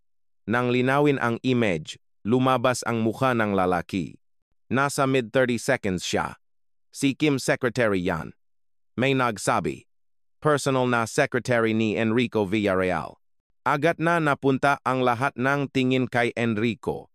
Nang linawin ang image, lumabas ang mukha ng lalaki. Nasa mid-30 seconds siya. Si Kim Secretary yan. May nagsabi. Personal na secretary ni Enrico Villarreal. Agad na napunta ang lahat ng tingin kay Enrico.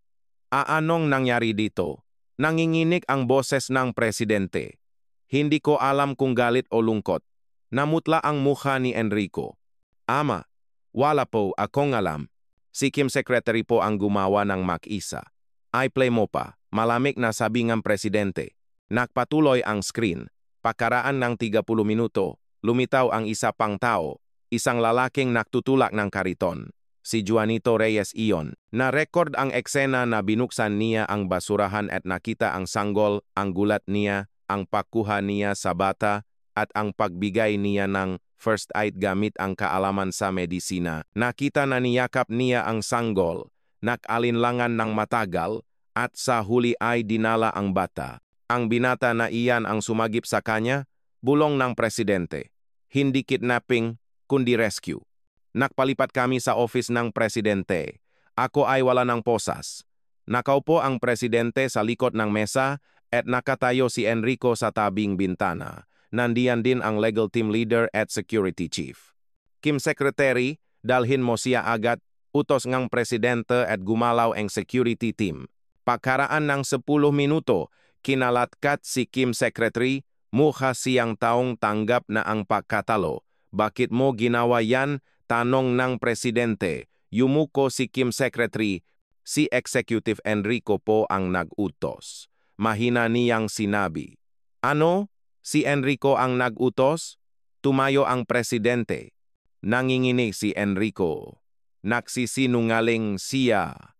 Anong nangyari dito? Nanginginig ang boses ng presidente. Hindi ko alam kung galit o lungkot. Namutla ang mukha ni Enrico. Ama, wala po akong alam. Si Kim Secretary po ang gumawa ng mag-isa. Ay play mo pa, malamig na sabi ng presidente. Nakpatuloy ang screen. Pakaraan ng 30 minuto, lumitaw ang isa pang tao, isang lalaking naktutulak ng kariton. Si Juanito Reyes iyon. Na-record ang eksena na binuksan niya ang basurahan at nakita ang sanggol, ang gulat niya, ang pagkuha niya sa bata, at ang pagbigay niya ng first aid gamit ang kaalaman sa medisina. Nakita na niyakap niya ang sanggol, nakalinlangan ng matagal, at sa huli ay dinala ang bata. Ang binata na iyan ang sumagip sa kanya, bulong ng presidente. Hindi kidnapping, kundi rescue. Nakpalipat kami sa office ng presidente. Ako ay wala ng posas. Nakaupo ang presidente sa likod ng mesa at nakatayo si Enrico sa tabing bintana. Nandiyan din ang legal team leader at security chief. Kim Secretary, dalhin mo siya agad, utos ng presidente at gumalaw ang security team. Pagkaraan ng 10 minuto, kinalatkat si Kim Secretary, mukha siyang taong tanggap na ang pagkatalo. Bakit mo ginawa yan? Tanong ng presidente. Yumuko si Kim Secretary, si Executive Enrico po ang nag-utos. Mahina niyang sinabi. Ano? Si Enrico ang nag-utos? Tumayo ang presidente. Nanginginig si Enrico. Nagsisinungaling siya.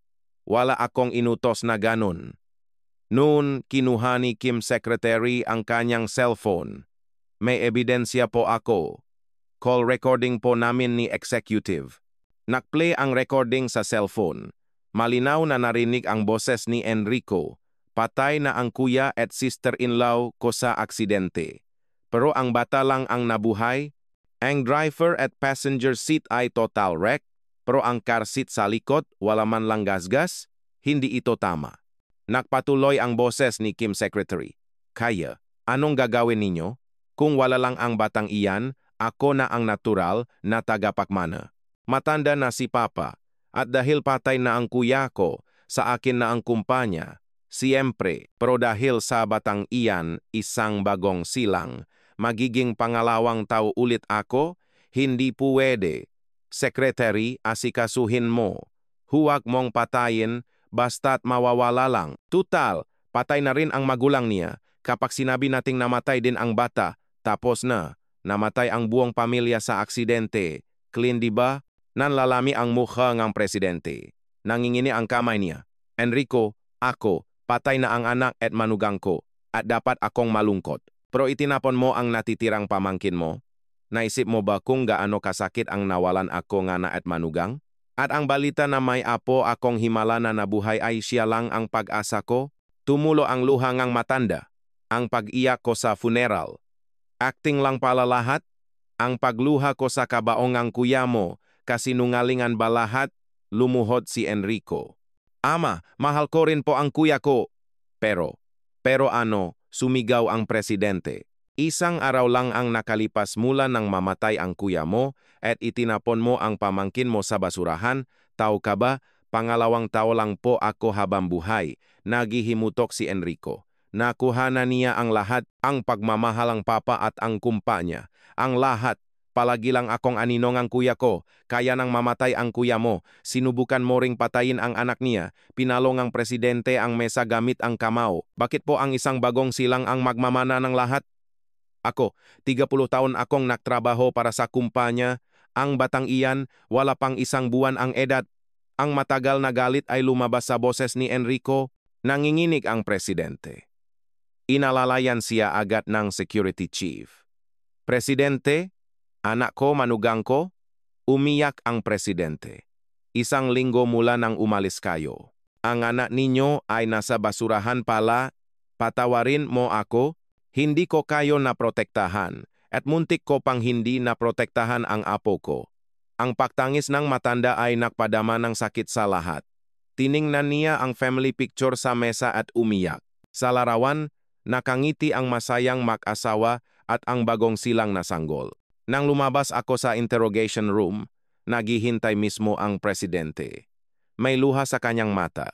Wala akong inutos na ganun. Noon, kinuha ni Kim Secretary ang kanyang cellphone. May ebidensya po ako. Call recording po namin ni Executive. Nakplay ang recording sa cellphone. Malinaw na narinig ang boses ni Enrico. Patay na ang kuya at sister-in-law ko sa aksidente. Pero ang bata lang ang nabuhay. Ang driver at passenger seat ay total wreck. Pero ang car seat sa likod, wala man lang gasgas. Hindi ito tama. Nakpatuloy ang boses ni Kim Secretary. Kaya, anong gagawin ninyo? Kung wala lang ang batang iyan, ako na ang natural na tagapagmana. Matanda na si Papa, at dahil patay na ang kuya ko, sa akin na ang kumpanya. Siyempre, pero dahil sa batang iyan, isang bagong silang, magiging pangalawang tao ulit ako, hindi pwede. Secretary, asikasuhin mo. Huwag mong patayin, basta't mawawala lang. Tutal, patay na rin ang magulang niya. Kapag sinabi nating namatay din ang bata, tapos na. Namatay ang buong pamilya sa aksidente. Clean di ba? Nanlalami ang mukha ng presidente. Nangingini ang kamay niya. Enrico, ako, patay na ang anak at manugang ko, at dapat akong malungkot. Pero itinapon mo ang natitirang pamangkin mo? Naisip mo ba kung gaano kasakit ang nawalan ako ng anak at manugang? At ang balita na may apo akong himala na nabuhay ay siya lang ang pag-asa ko? Tumulo ang luha ng matanda. Ang pag-iyak ko sa funeral. Acting lang pala lahat? Ang pagluha ko sa kabaongang kuya mo, kasinungalingan ba lahat? Lumuhod si Enrico. Ama, mahal ko rin po ang kuya ko. Pero ano, sumigaw ang presidente. Isang araw lang ang nakalipas mula nang mamatay ang kuya mo at itinapon mo ang pamangkin mo sa basurahan. Tao ka ba? Pangalawang tao lang po ako habang buhay. Nagihimutok si Enrico. Nakuha na niya ang lahat, ang pagmamahalang papa at ang kumpanya. Ang lahat, palagi lang akong aninong ang kuya ko. Kaya nang mamatay ang kuya mo, sinubukan mo ring patayin ang anak niya. Pinalong ang presidente ang mesa gamit ang kamao. Bakit po ang isang bagong silang ang magmamana ng lahat? Ako, 30 taon akong nagtrabaho para sa kumpanya. Ang batang iyan, wala pang 1 buwan ang edad. Ang matagal na galit ay lumabas sa boses ni Enrico. Nanginginig ang presidente. Inalalayan siya agad ng security chief. Presidente, anak ko, manugang ko, umiyak ang presidente. 1 linggo mula nang umalis kayo. Ang anak ninyo ay nasa basurahan pala, Patawarin mo ako, hindi ko kayo naprotektahan, at muntik ko pang hindi naprotektahan ang apo ko. Ang pagtangis ng matanda ay nakpadama ng sakit sa lahat. Tiningnan niya ang family picture sa mesa at umiyak. Sa larawan, nakangiti ang masayang mag-asawa at ang bagong silang na sanggol. Nang lumabas ako sa interrogation room, naghihintay mismo ang presidente. May luha sa kanyang mata.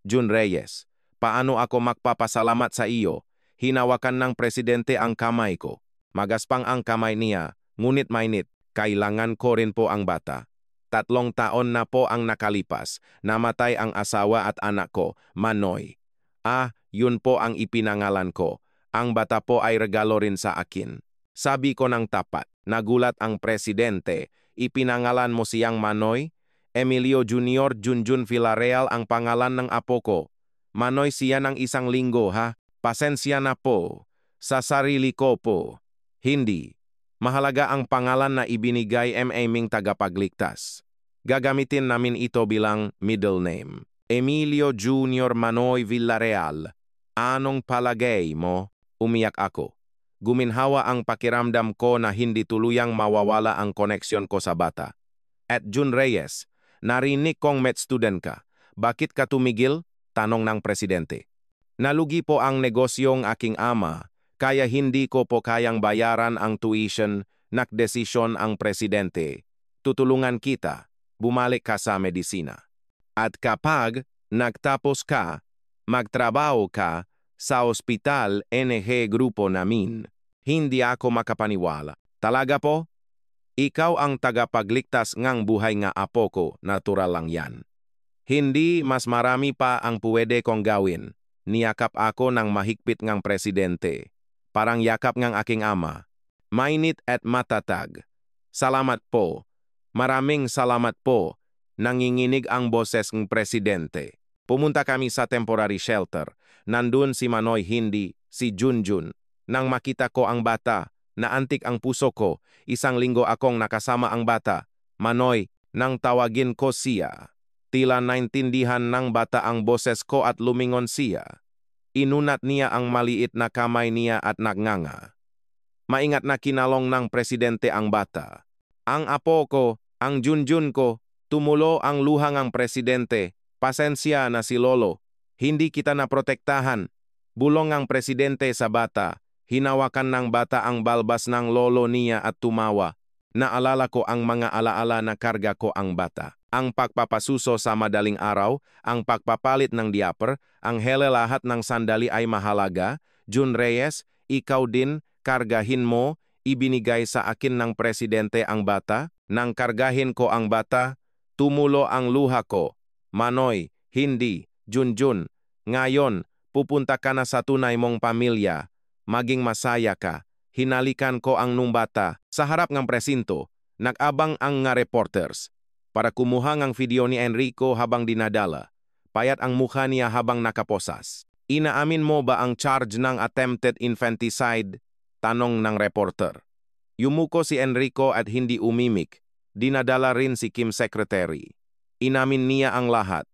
Jun Reyes, paano ako magpapasalamat sa iyo? Hinawakan ng presidente ang kamay ko. Magaspang ang kamay niya, ngunit mainit, kailangan ko rin po ang bata. 3 taon na po ang nakalipas, namatay ang asawa at anak ko, Manoy. Yun po ang ipinangalan ko. Ang bata po ay regalo rin sa akin. Sabi ko ng tapat, nagulat ang presidente. Ipinangalan mo siyang Manoy? Emilio Jr. Junjun Villarreal ang pangalan ng apo ko. Manoy siya ng 1 linggo ha? Pasensya na po. Sa sarili ko po. Hindi. Mahalaga ang pangalan na ibinigay aming tagapagligtas. Gagamitin namin ito bilang middle name. Emilio Jr. Manoy Villarreal. Anong palagay mo? Umiyak ako. Guminhawa ang pakiramdam ko na hindi tuluyang mawawala ang koneksyon ko sa bata. At Jun Reyes, narinig kong med student ka. Bakit ka tumigil? Tanong ng presidente. Nalugi po ang negosyong aking ama, kaya hindi ko po kayang bayaran ang tuition, nakdesisyon ang presidente. Tutulungan kita, bumalik ka sa medisina. At kapag nagtapos ka, magtrabaho ka sa ospital NG grupo namin. Hindi ako makapaniwala. Talaga po? Ikaw ang tagapagligtas ngang buhay nga apo ko, natural lang yan. Hindi mas marami pa ang pwede kong gawin. Niyakap ako ng mahigpit ngang presidente. Parang yakap ngang aking ama. Mainit at matatag. Salamat po. Maraming salamat po. Nanginginig ang boses ng presidente. Pumunta kami sa temporary shelter. Nandun si Manoy, hindi si Junjun. Nang makita ko ang bata, naantik ang puso ko. 1 linggo akong nakasama ang bata. Manoy, nang tawagin ko siya. Tila naintindihan ng bata ang boses ko at lumingon siya. Inunat niya ang maliit na kamay niya at nagnganga. Maingat na kinalong ng presidente ang bata. Ang apo ko, ang Junjun ko, tumulo ang luha ng presidente. Pasensya na si Lolo. Hindi kita naprotektahan. Bulong ang presidente sa bata. Hinawakan ng bata ang balbas ng lolo niya at tumawa. Naalala ko ang mga alaala na karga ko ang bata. Ang pagpapasuso sa madaling araw, ang pagpapalit ng diaper, ang hele lahat ng sandali ay mahalaga. Jun Reyes, ikaw din, kargahin mo, ibinigay sa akin ng presidente ang bata. Nang kargahin ko ang bata, tumulo ang luha ko. Manoy, hindi, Junjun. Ngayon, pupunta ka na sa tunay mong pamilya. Maging masaya ka. Hinalikan ko ang numbata. Sa harap ng presinto, nag-abang ang nga reporters. Para kumuha ng video ni Enrico habang dinadala. Payat ang mukha niya habang nakaposas. Inaamin mo ba ang charge ng attempted infanticide? Tanong ng reporter. Yumuko si Enrico at hindi umimik. Dinadala rin si Kim Secretary. Inamin niya ang lahat.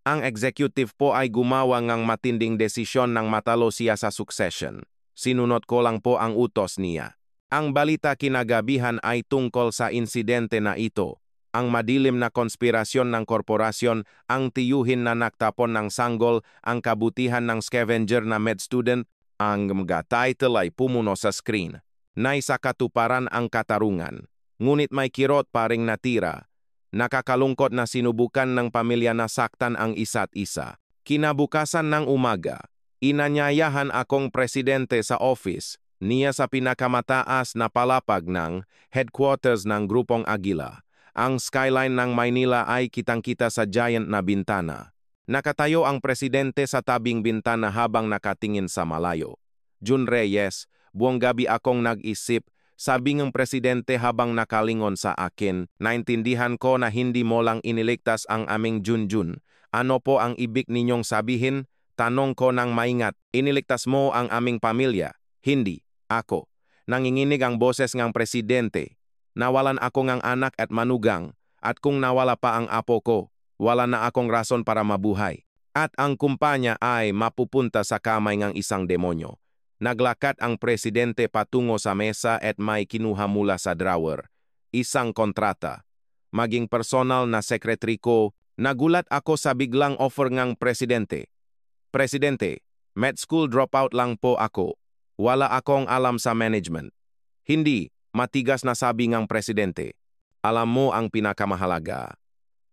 Ang executive po ay gumawa ng matinding desisyon nang matalo siya sa succession. Sinunod ko lang po ang utos niya. Ang balita kinagabihan ay tungkol sa insidente na ito. Ang madilim na konspirasyon ng korporasyon, ang tiyuhin na nagtapon ng sanggol, ang kabutihan ng scavenger na med student, ang mga title ay pumuno sa screen. Naisa katuparan ang katarungan. Ngunit may kirot pa ring natira. Nakakalungkot na sinubukan ng pamilya na saktan ang isa't isa. Kinabukasan ng umaga, inanyayahan akong presidente sa office niya sa pinakamataas na palapag ng headquarters ng Grupong Agila. Ang skyline ng Maynila ay kitang-kita sa giant na bintana. Nakatayo ang presidente sa tabing bintana habang nakatingin sa malayo. Jun Reyes, buong gabi akong nag-isip, sabi ng presidente habang nakalingon sa akin, naintindihan ko na hindi mo lang iniligtas ang aming Junjun. Ano po ang ibig ninyong sabihin? Tanong ko ng maingat, iniligtas mo ang aming pamilya? Hindi, ako. Nanginginig ang boses ng presidente. Nawalan ako ng anak at manugang, at kung nawala pa ang apo ko, wala na akong rason para mabuhay. At ang kumpanya ay mapupunta sa kamay ng isang demonyo. Naglakat ang presidente patungo sa mesa at may kinuha mula sa drawer. Isang kontrata. Maging personal na sekretary ko, nagulat ako sa biglang offer ng presidente. Presidente, med school dropout lang po ako. Wala akong alam sa management. Hindi, matigas na sabi ng presidente. Alam mo ang pinakamahalaga.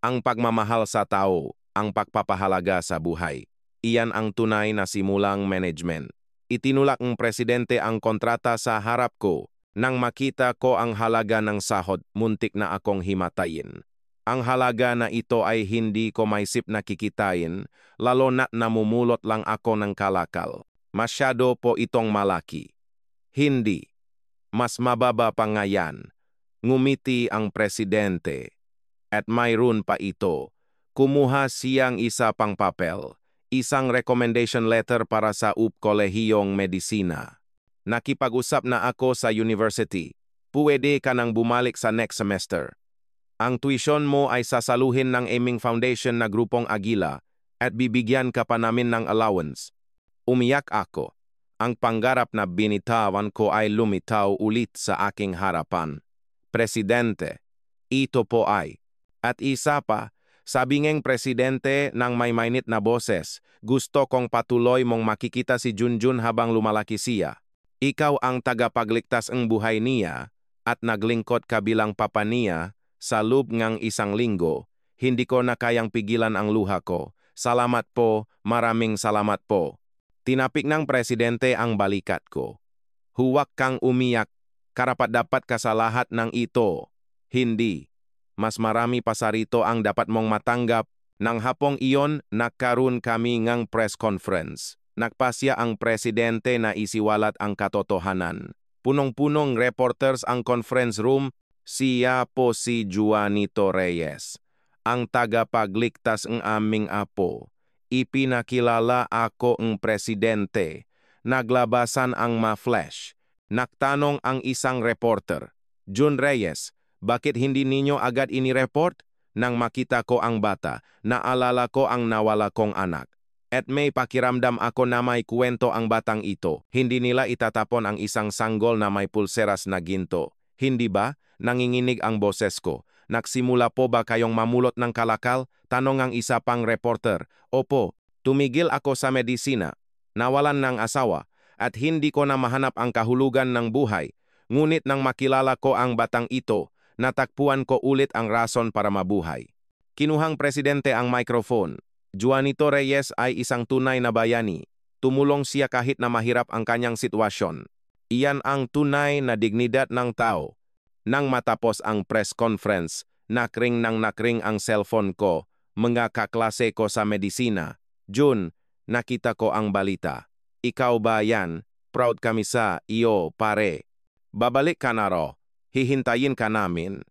Ang pagmamahal sa tao, ang pagpapahalaga sa buhay. Iyan ang tunay na simulang management. Itinulak ng presidente ang kontrata sa harap ko. Nang makita ko ang halaga ng sahod, muntik na akong himatayin. Ang halaga na ito ay hindi ko maisip na kikitain, lalo na't namumulot lang ako ng kalakal. Masyado po itong malaki. Hindi. Mas mababa pa nga yan. Ngumiti ang presidente. At mayroon pa ito. Kumuha siyang isa pang papel. Isang recommendation letter para sa Kolehiyong Medisina. Nakipag-usap na ako sa university. Puwede ka nang bumalik sa next semester. Ang tuition mo ay sasaluhin ng aming foundation na grupong Agila at bibigyan ka pa namin ng allowance. Umiyak ako. Ang pangarap na binitawan ko ay lumitaw ulit sa aking harapan. Presidente, ito po ay. At isa pa, sabi ng presidente ng may mainit na boses, gusto kong patuloy mong makikita si Junjun habang lumalaki siya. Ikaw ang tagapagligtas ng buhay niya at naglingkod ka bilang papa niya sa loob ng isang linggo. Hindi ko na kayang pigilan ang luha ko. Salamat po, maraming salamat po. Tinapik ng presidente ang balikat ko. Huwag kang umiyak, karapat-dapat ka sa lahat ng ito. Hindi. Mas marami pa sa rito ang dapat mong matanggap. Nang hapong iyon, nagkaroon kami ng press conference. Nagpasya ang presidente na isiwalat ang katotohanan. Punong-punong reporters ang conference room. Siya po si Juanito Reyes, ang tagapagligtas ng aming apo. Ipinakilala ako ng presidente. Naglabasan ang ma-flash. Nagtanong ang isang reporter, Jun Reyes, bakit hindi ninyo agad inireport? Nang makita ko ang bata, naalala ko ang nawala kong anak. At may pakiramdam ako na may kwento ang batang ito. Hindi nila itatapon ang isang sanggol na may pulseras na ginto. Hindi ba? Nanginginig ang boses ko. Nagsimula po ba kayong mamulot ng kalakal? Tanong ang isa pang reporter. Opo, tumigil ako sa medisina. Nawalan ng asawa at hindi ko na mahanap ang kahulugan ng buhay. Ngunit nang makilala ko ang batang ito, natakpuan ko ulit ang rason para mabuhay. Kinuhang presidente ang microphone. Juanito Reyes ay isang tunay na bayani. Tumulong siya kahit na mahirap ang kanyang sitwasyon. Iyan ang tunay na dignidad ng tao. Nang matapos ang press conference, nakring ang cellphone ko, mga kaklase ko sa medisina. Jun, nakita ko ang balita. Ikaw ba yan? Proud kami sa iyo, pare. Babalik ka na ro. Hihintayin ka namin.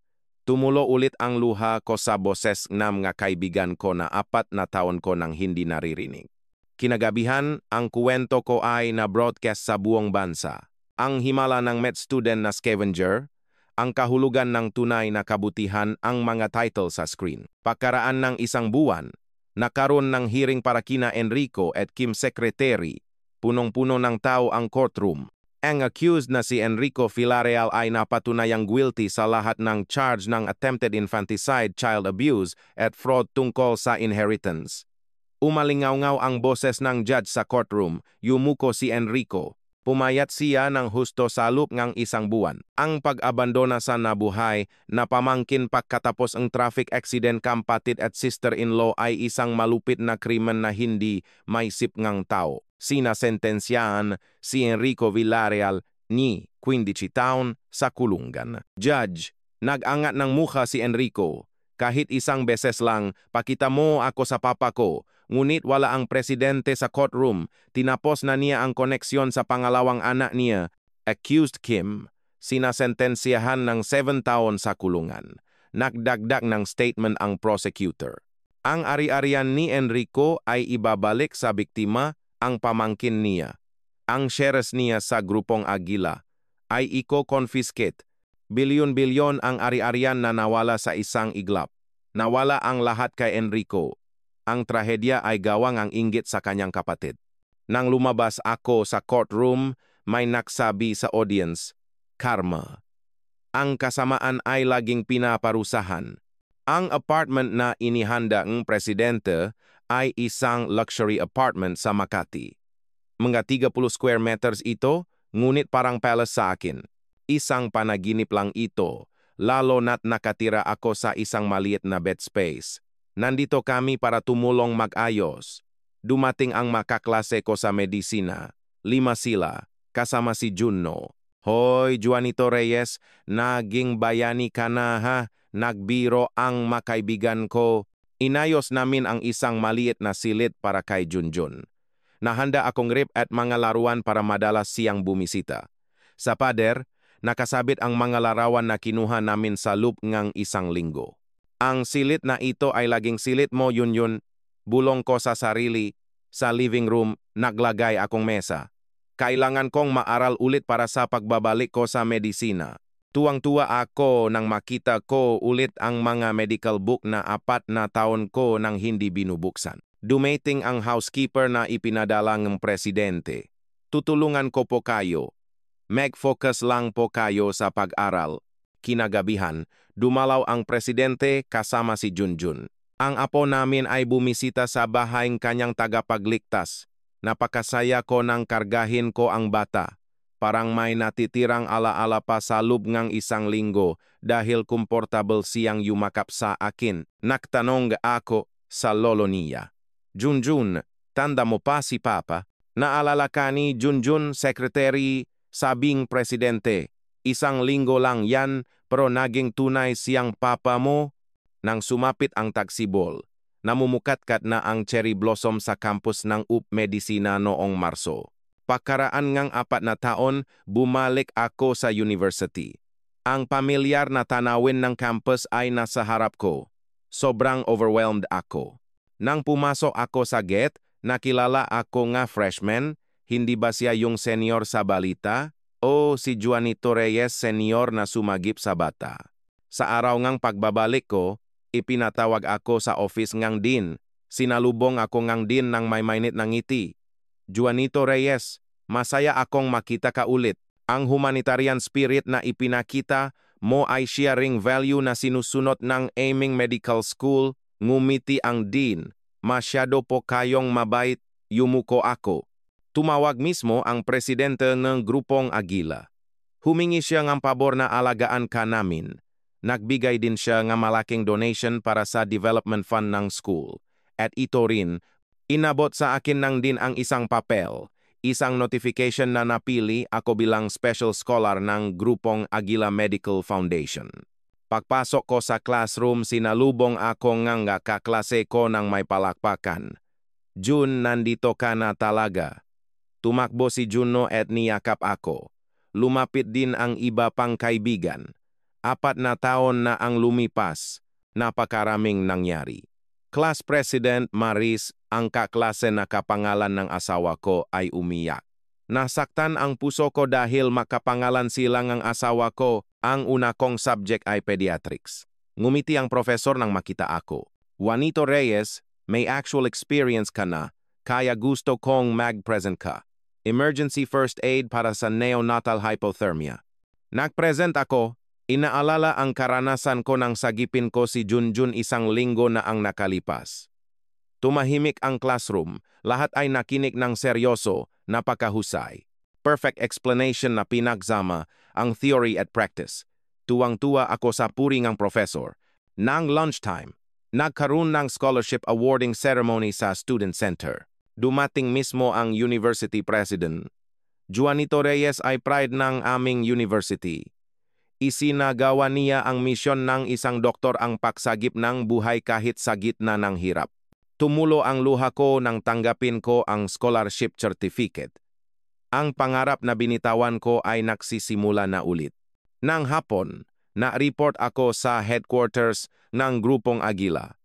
Tumulo ulit ang luha ko sa boses ng mga kaibigan ko na 4 na taon ko nang hindi naririnig. Kinagabihan, ang kwento ko ay na-broadcast sa buong bansa. Ang himala ng med student na scavenger, ang kahulugan ng tunay na kabutihan ang mga title sa screen. Pagkaraan ng isang buwan, nakaroon ng hearing para kina Enrico at Kim Secretary. Punong-puno ng tao ang courtroom. Ang accused na si Enrico Villarreal ay napatunayang guilty sa lahat ng charge ng attempted infanticide, child abuse at fraud tungkol sa inheritance. Umalingaw-ngaw ang boses ng judge sa courtroom, yumuko si Enrico. Pumayat siya ng husto sa loob ng isang buwan. Ang pag-abandona sa nabuhay na pamangkin pagkatapos ang traffic accident kapatid at sister-in-law ay isang malupit na krimen na hindi maisip ng tao. Sinasentensyahan si Enrico Villarreal ni 15 taon sa kulungan. Judge, nag-angat ng mukha si Enrico. Kahit isang beses lang, pakita mo ako sa papa ko. Ngunit wala ang presidente sa courtroom. Tinapos na niya ang koneksyon sa pangalawang anak niya. Accused Kim, sinasentensyahan ng 7 taon sa kulungan. Nagdagdag ng statement ang prosecutor. Ang ari-arian ni Enrico ay ibabalik sa biktima, ang pamangkin niya. Ang shares niya sa grupong Agila ay i-confiscate. Bilyon-bilyon ang ari-arian na nawala sa isang iglap. Nawala ang lahat kay Enrico. ang trahedya ay gawang ang inggit sa kanyang kapatid. Nang lumabas ako sa courtroom, may nagsabi sa audience, "Karma." Ang kasamaan ay laging pinaparusahan. Ang apartment na inihanda ng presidente ay isang luxury apartment sa Makati. Mga 30 square meters ito, ngunit parang palace sa akin. Isang panaginip lang ito, lalo na't nakatira ako sa isang maliit na bed space. Nandito kami para tumulong mag-ayos. Dumating ang makaklase ko sa medisina. 5 sila, kasama si Juno. Hoy, Juanito Reyes, naging bayani ka na ha. Nagbiro ang makaibigan ko. Inayos namin ang isang maliit na silid para kay Junjun. Nahanda akong rip at mga laruan para madalas siyang bumisita. Sa pader, nakasabit ang mga larawan na kinuha namin sa loop ngang 1 linggo. Ang silit na ito ay laging silit mo, Yun. Bulong ko sa sarili. Sa living room, naglagay akong mesa. Kailangan kong maaral ulit para sa pagbabalik ko sa medisina. Tuwang-tuwa ako nang makita ko ulit ang mga medical book na 4 na taon ko nang hindi binubuksan. Dumating ang housekeeper na ipinadala ng presidente. Tutulungan ko po kayo. Mag-focus lang po kayo sa pag-aral. Kinagabihan, dumalaw ang presidente kasama si Junjun. Ang apo namin ay bumisita sa bahay kanyang tagapagligtas. Napakasaya ko nang kargahin ko ang bata. Parang may natitirang alaala pa sa loob ng 1 linggo dahil komportable siyang yumakap sa akin. Nagtanong ako sa lolo niya. Junjun, tanda mo pa si Papa? Naalala ka ni Junjun, secretary, sabing presidente. 1 linggo lang yan, pero naging tunay siyang papa mo. Nang sumapit ang taksibol, namumukatkat na ang cherry blossom sa campus ng UP Medicina noong Marso. Pakaraan ngang 4 na taon, bumalik ako sa university. Ang pamilyar na tanawin ng campus ay nasa harap ko. Sobrang overwhelmed ako. Nang pumasok ako sa gate, nakilala ako nga freshman. Hindi ba siya yung senior sa balita? O si Juanito Reyes, senior na sumagip sa bata. Sa araw ngang pagbabalik ko, ipinatawag ako sa office ngang din. Sinalubong ako ngang din ng may mainit ng ngiti. Juanito Reyes, masaya akong makita ka ulit. Ang humanitarian spirit na ipinakita mo ay sharing value na sinusunod ng Aiming Medical School. Ngumiti ang din. Masyado po kayong mabait, yumuko ako. Tumawag mismo ang presidente ng grupong Agila. Humingi siya ng pabor na alagaan ka namin. Nagbigay din siya ng malaking donation para sa development fund ng school. At ito rin, inabot sa akin ng din ang isang papel, isang notification na napili ako bilang special scholar ng grupong Agila Medical Foundation. Pagpasok ko sa classroom, sinalubong ako ng kaklase ko ng may palakpakan. Jun, nandito ka na talaga. Tumakbo si Juno at niyakap ako. Lumapit din ang iba pang kaibigan. 4 na taon na ang lumipas, napakaraming nangyari. Class President Maris, ang kaklase na kapangalan ng asawa ko, ay umiyak. Nasaktan ang puso ko dahil makapangalan sila ng asawa ko. Ang una kong subject ay pediatrics. Ngumiti ang profesor nang makita ako. Juanito Reyes, may actual experience ka na, kaya gusto kong mag-present ka. Emergency first aid para sa neonatal hypothermia. Nag-present ako. Inaalala ang karanasan ko nang sagipin ko si Junjun 1 linggo na ang nakalipas. Tumahimik ang classroom, lahat ay nakinig ng seryoso, napakahusay. Perfect explanation na pinagsama ang theory at practice. Tuwang-tuwa ako sa puri ng professor. Nang lunchtime, nagkaroon ng scholarship awarding ceremony sa student center. Dumating mismo ang university president. Juanito Reyes ay pride ng aming university. Isinagawa niya ang misyon ng isang doktor ang pagsagip ng buhay kahit sa gitna ng hirap. Tumulo ang luha ko nang tanggapin ko ang scholarship certificate. Ang pangarap na binitawan ko ay nagsisimula na ulit. Nang hapon, na-report ako sa headquarters ng grupong Agila.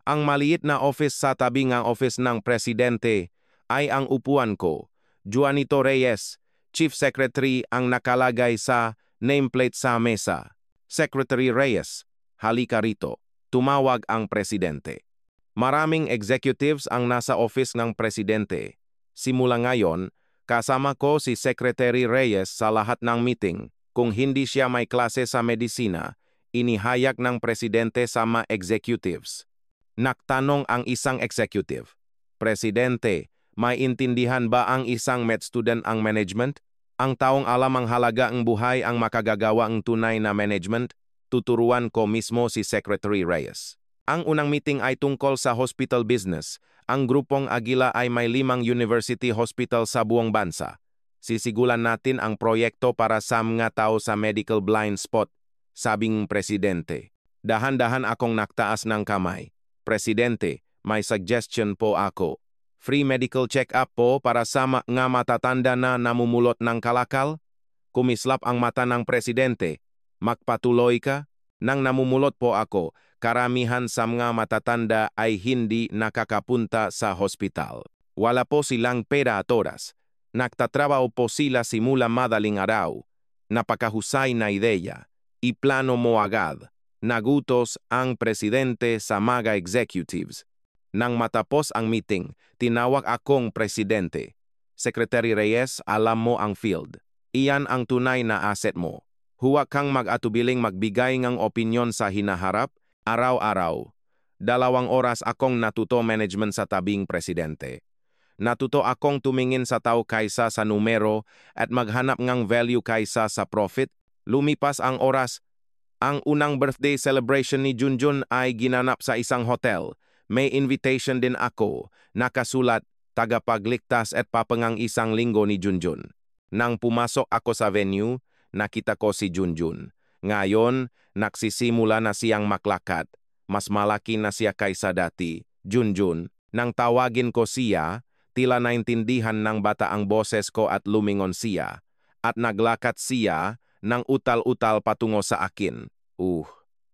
Ang maliit na office sa tabi ng office ng presidente ay ang upuan ko. Juanito Reyes, Chief Secretary, ang nakalagay sa nameplate sa mesa. Secretary Reyes, halika rito. Tumawag ang presidente. Maraming executives ang nasa office ng presidente. Simula ngayon, kasama ko si Secretary Reyes sa lahat ng meeting. Kung hindi siya may klase sa medisina, inihayag ng presidente sa mga executives. Nagtanong ang isang executive, Presidente, may intindihan ba ang isang med student ang management? Ang taong alam ang halaga ng buhay ang makagagawa ang tunay na management? Tuturuan ko mismo si Secretary Reyes. Ang unang meeting ay tungkol sa hospital business. Ang grupong Agila ay may 5 university hospital sa buong bansa. Sisigulan natin ang proyekto para sa mga tao sa medical blind spot, sabing presidente. Dahan-dahan akong naktaas ng kamay. Presidente, may suggestion po ako. Free medical check-up po para sa mga matatanda na namumulot ng kalakal? Kumislap ang mata ng presidente. Magpatuloy ka? Nang namumulot po ako, karamihan sa mga matatanda ay hindi nakakapunta sa hospital. Wala po silang pera at oras. Nagtatrabaho po sila simula madaling araw. Napakahusay na ideya. Iplano mo agad. Nagutos ang presidente sa mga executives. Nang matapos ang meeting, tinawag akong presidente. Secretary Reyes, alam mo ang field. Iyan ang tunay na asset mo. Huwag kang mag-atubiling magbigay ng opinyon sa hinaharap, araw-araw. 2 oras akong natuto management sa tabing presidente. Natuto akong tumingin sa tao kaysa sa numero at maghanap ng value kaysa sa profit. Lumipas ang oras. Ang unang birthday celebration ni Junjun ay ginanap sa isang hotel. May invitation din ako, nakasulat, tagapagligtas at papangang 1 linggo ni Junjun. Nang pumasok ako sa venue, nakita ko si Junjun. Ngayon, nagsisimula na siyang maklakad. Mas malaki na siya kaysa dati. Junjun, nang tawagin ko siya, tila naintindihan ng bata ang boses ko at lumingon siya. At naglakad siya nang utal-utal patungo sa akin.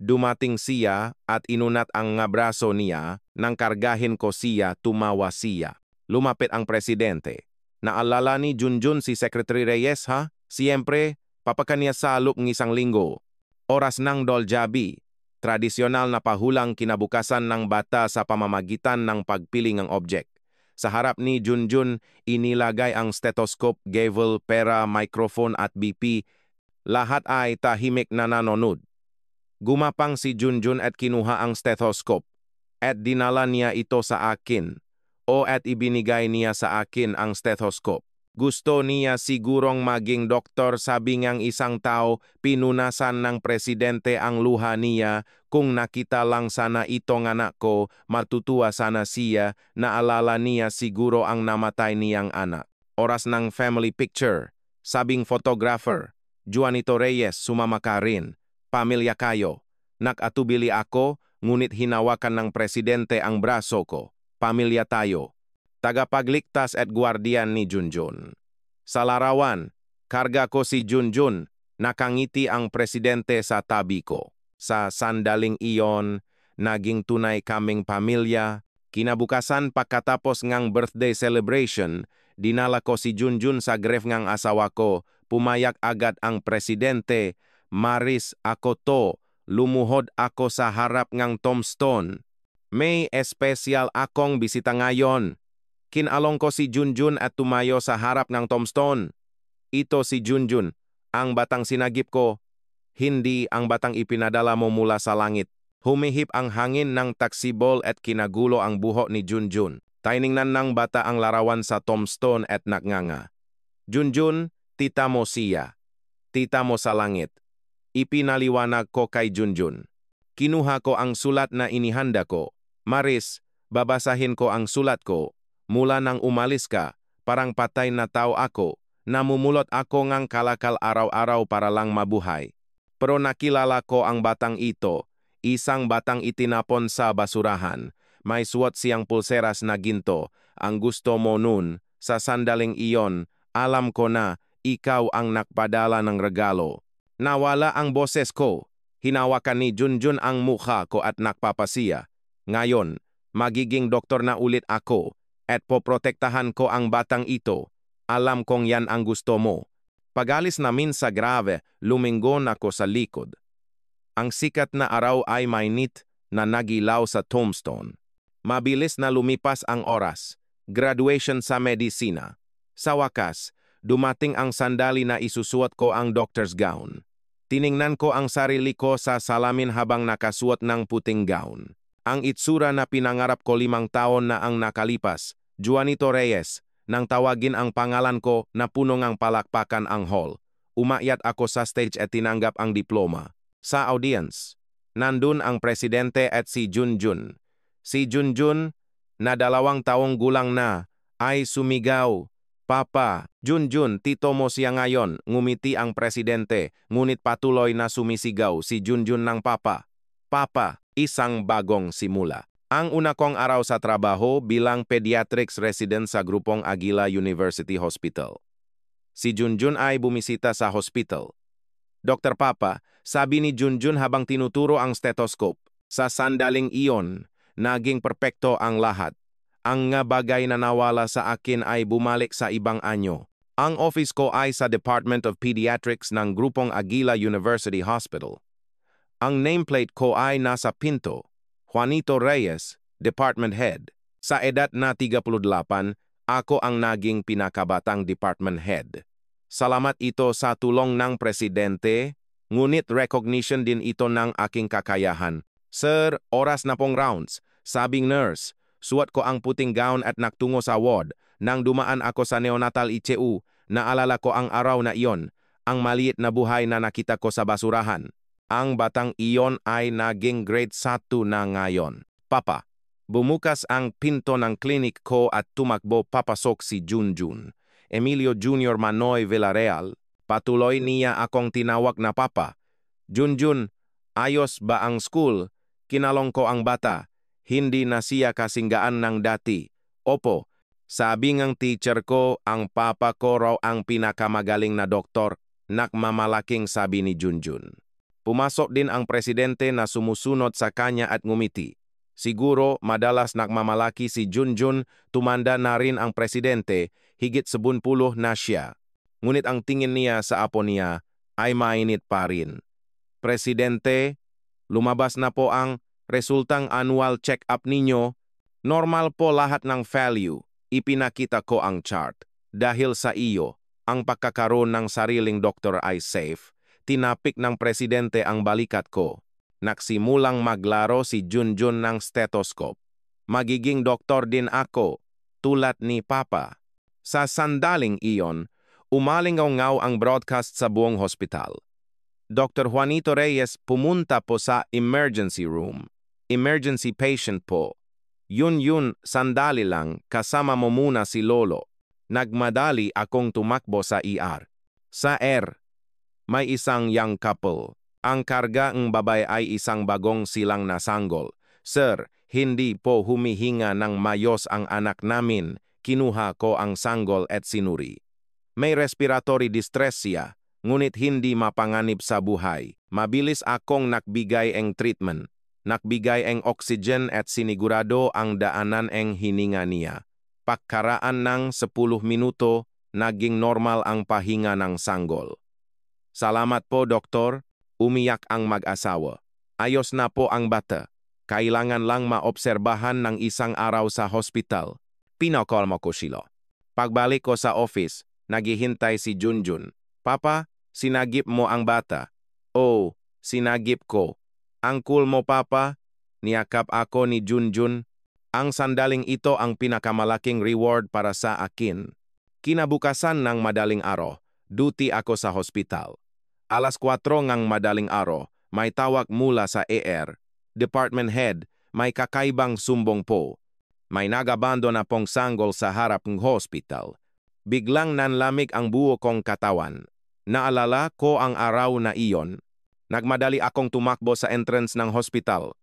Dumating siya at inunat ang nga braso niya. Nang kargahin ko siya, tumawa siya. Lumapit ang presidente. Naalala ni Junjun si Secretary Reyes, ha? Siyempre, papakanya salok ng 1 linggo. Oras ng doljabi. Tradisyonal na pahulang kinabukasan ng bata sa pamamagitan ng pagpili ng object. Sa harap ni Junjun, inilagay ang stethoscope, gavel, pera, microphone at BP. Lahat ay tahimik na nanonood. Gumapang si Junjun at kinuha ang stethoscope. At dinala niya ito sa akin. At ibinigay niya sa akin ang stethoscope. Gusto niya sigurong maging doktor, sabi ngang isang tao. Pinunasan ng presidente ang luha niya. Kung nakita lang sana itong anak ko, matutuwa sana siya. Naalala niya siguro ang namatay niyang anak. Oras ng family picture. Sabing photographer. Juanito Reyes, sumama ka rin. Pamilya kayo. Nakatubili ako, ngunit hinawakan ng presidente ang braso ko. Pamilya tayo. Tagapagligtas at guardian ni Junjun. Sa larawan, karga ko si Junjun. Nakangiti ang presidente sa tabi ko. Sa sandaling iyon, naging tunay kaming pamilya. Kinabukasan pagkatapos ngang birthday celebration, dinala ko si Junjun sa grave ngang asawa ko. Pumayak agad ang presidente. Maris, ako to. Lumuhod ako sa harap ngang tombstone. May espesyal akong bisita ngayon. Kinalong ko si Junjun at tumayo sa harap ng tombstone. Ito si Junjun, ang batang sinagip ko. Hindi ang batang ipinadala mo mula sa langit. Humihip ang hangin ng taksibol at kinagulo ang buhok ni Junjun. Tiningnan ng bata ang larawan sa tombstone at naknganga. Junjun, tita mo siya. Tita mo sa langit. Ipinaliwanag ko kay Junjun. Kinuha ko ang sulat na inihanda ko. Maris, babasahin ko ang sulat ko. Mula nang umalis ka, parang patay na tao ako. Namumulot ako ngang kalakal araw-araw para lang mabuhay. Pero nakilala ko ang batang ito. Isang batang itinapon sa basurahan. May suot siyang pulseras na ginto. Ang gusto mo nun, sa sandaling iyon, alam ko na ikaw ang nakpadala ng regalo. Nawala ang boses ko. Hinawakan ni Junjun ang mukha ko at nakpapasiya. Ngayon, magiging doktor na ulit ako at poprotektahan ko ang batang ito. Alam kong yan ang gusto mo. Pag-alis namin sa grave, lumingon ako sa likod. Ang sikat na araw ay mainit na nagilaw sa tombstone. Mabilis na lumipas ang oras. Graduation sa medisina. Sa wakas, dumating ang sandali na isusuot ko ang doctor's gown. Tiningnan ko ang sarili ko sa salamin habang nakasuot ng puting gown. Ang itsura na pinangarap ko 5 taon na ang nakalipas, Juanito Reyes, nang tawagin ang pangalan ko na puno ngang palakpakan ang hall. Umakyat ako sa stage at tinanggap ang diploma. Sa audience, nandun ang presidente at si Junjun. Si Junjun, na 2 taong gulang na, ay sumigaw, "Papa, Junjun, tito mo siya ngayon." Ngumiti ang presidente, ngunit patuloy na sumisigaw si Junjun ng papa. Papa, isang bagong simula. Ang una kong araw sa trabaho bilang pediatrics resident sa grupong Aguila University Hospital. Si Junjun ay bumisita sa hospital. Dr. Papa, sabi ni Junjun habang tinuturo ang stethoscope. Sa sandaling iyon, naging perpekto ang lahat. Ang nga bagay na nawala sa akin ay bumalik sa ibang anyo. Ang office ko ay sa Department of Pediatrics ng grupong Aguila University Hospital. Ang nameplate ko ay nasa pinto. Juanito Reyes, Department Head. Sa edad na 38, ako ang naging pinakabatang Department Head. Salamat ito sa tulong ng presidente, ngunit recognition din ito ng aking kakayahan. Sir, oras na pong rounds. Sabing nurse, suot ko ang puting gown at naktungo sa ward. Nang dumaan ako sa neonatal ICU, naalala ko ang araw na iyon, ang maliit na buhay na nakita ko sa basurahan. Ang batang iyon ay naging grade 1 na ngayon. Papa, bumukas ang pinto ng klinik ko at tumakbo papasok si Junjun. Emilio Jr. Manoy Villarreal, patuloy niya akong tinawag na papa. Junjun, ayos ba ang school? Kinalong ko ang bata. Hindi na siya kasinggaan ng dati. Opo, sabi ng teacher ko, ang papa ko raw ang pinakamagaling na doktor. Nakmamalaking sabi ni Junjun. Pumasok din ang presidente na sumusunod sa kanya at ngumiti. Siguro madalas nakmamalaki si Junjun, tumanda na rin ang presidente, higit 70 na siya. Ngunit ang tingin niya sa apo niya ay mainit pa rin. Presidente, lumabas na po ang resultang annual check-up ninyo. Normal po lahat ng value. Ipinakita ko ang chart. Dahil sa iyo, ang pagkakaroon ng sariling doktor ay safe. Tinapik ng presidente ang balikat ko. Nagsimulang maglaro si Junjun ng stethoscope. Magiging doktor din ako, tulad ni Papa. Sa sandaling iyon, umalingaw-ngaw ang broadcast sa buong hospital. Dr. Juanito Reyes pumunta po sa emergency room. Emergency patient po. Yun, sandali lang, kasama mo muna si Lolo. Nagmadali akong tumakbo sa ER. Sa may isang young couple. Ang karga ng babae ay isang bagong silang na sanggol. Sir, hindi po humihinga ng mayos ang anak namin. Kinuha ko ang sanggol at sinuri. May respiratory distress siya, ngunit hindi mapanganib sa buhay. Mabilis akong nakbigay ang treatment. Nakbigay ang oxygen at sinigurado ang daanan ang hininga niya. Pagkaraan ng 10 minuto, naging normal ang pahinga ng sanggol. Salamat po, doktor. Umiyak ang mag-asawa. Ayos na po ang bata. Kailangan lang maobserbahan ng isang araw sa hospital. Pinakalma ko sila. Pagbalik ko sa office, naghihintay si Junjun. Papa, sinagip mo ang bata. Oh, sinagip ko. Ang cool mo, Papa. Niyakap ako ni Junjun. Ang sandaling ito ang pinakamalaking reward para sa akin. Kinabukasan ng madaling araw, duty ako sa hospital. 4:00 ng madaling araw, may tawag mula sa ER. Department Head, may kakaibang sumbong po. May nagabando na pong sanggol sa harap ng hospital. Biglang nanlamig ang buo kong katawan. Naalala ko ang araw na iyon. Nagmadali akong tumakbo sa entrance ng hospital.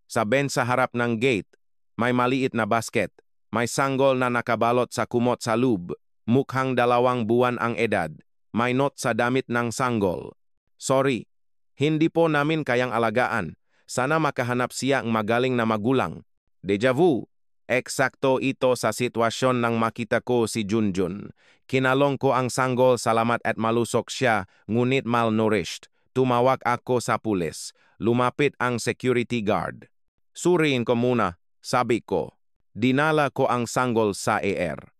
Sa bench sa harap ng gate, may maliit na basket. May sanggol na nakabalot sa kumot sa loob. Mukhang 2 buwan ang edad. May note sa damit ng sanggol. Sorry, hindi po namin kayang alagaan. Sana makahanap siya ang magaling na magulang. Deja vu. Eksakto ito sa sitwasyon nang makita ko si Junjun. Kinalong ko ang sanggol, salamat at malusok siya, ngunit malnourished. Tumawag ako sa pulis. Lumapit ang security guard. Suriin ko muna. Sabi ko, dinala ko ang sanggol sa ER.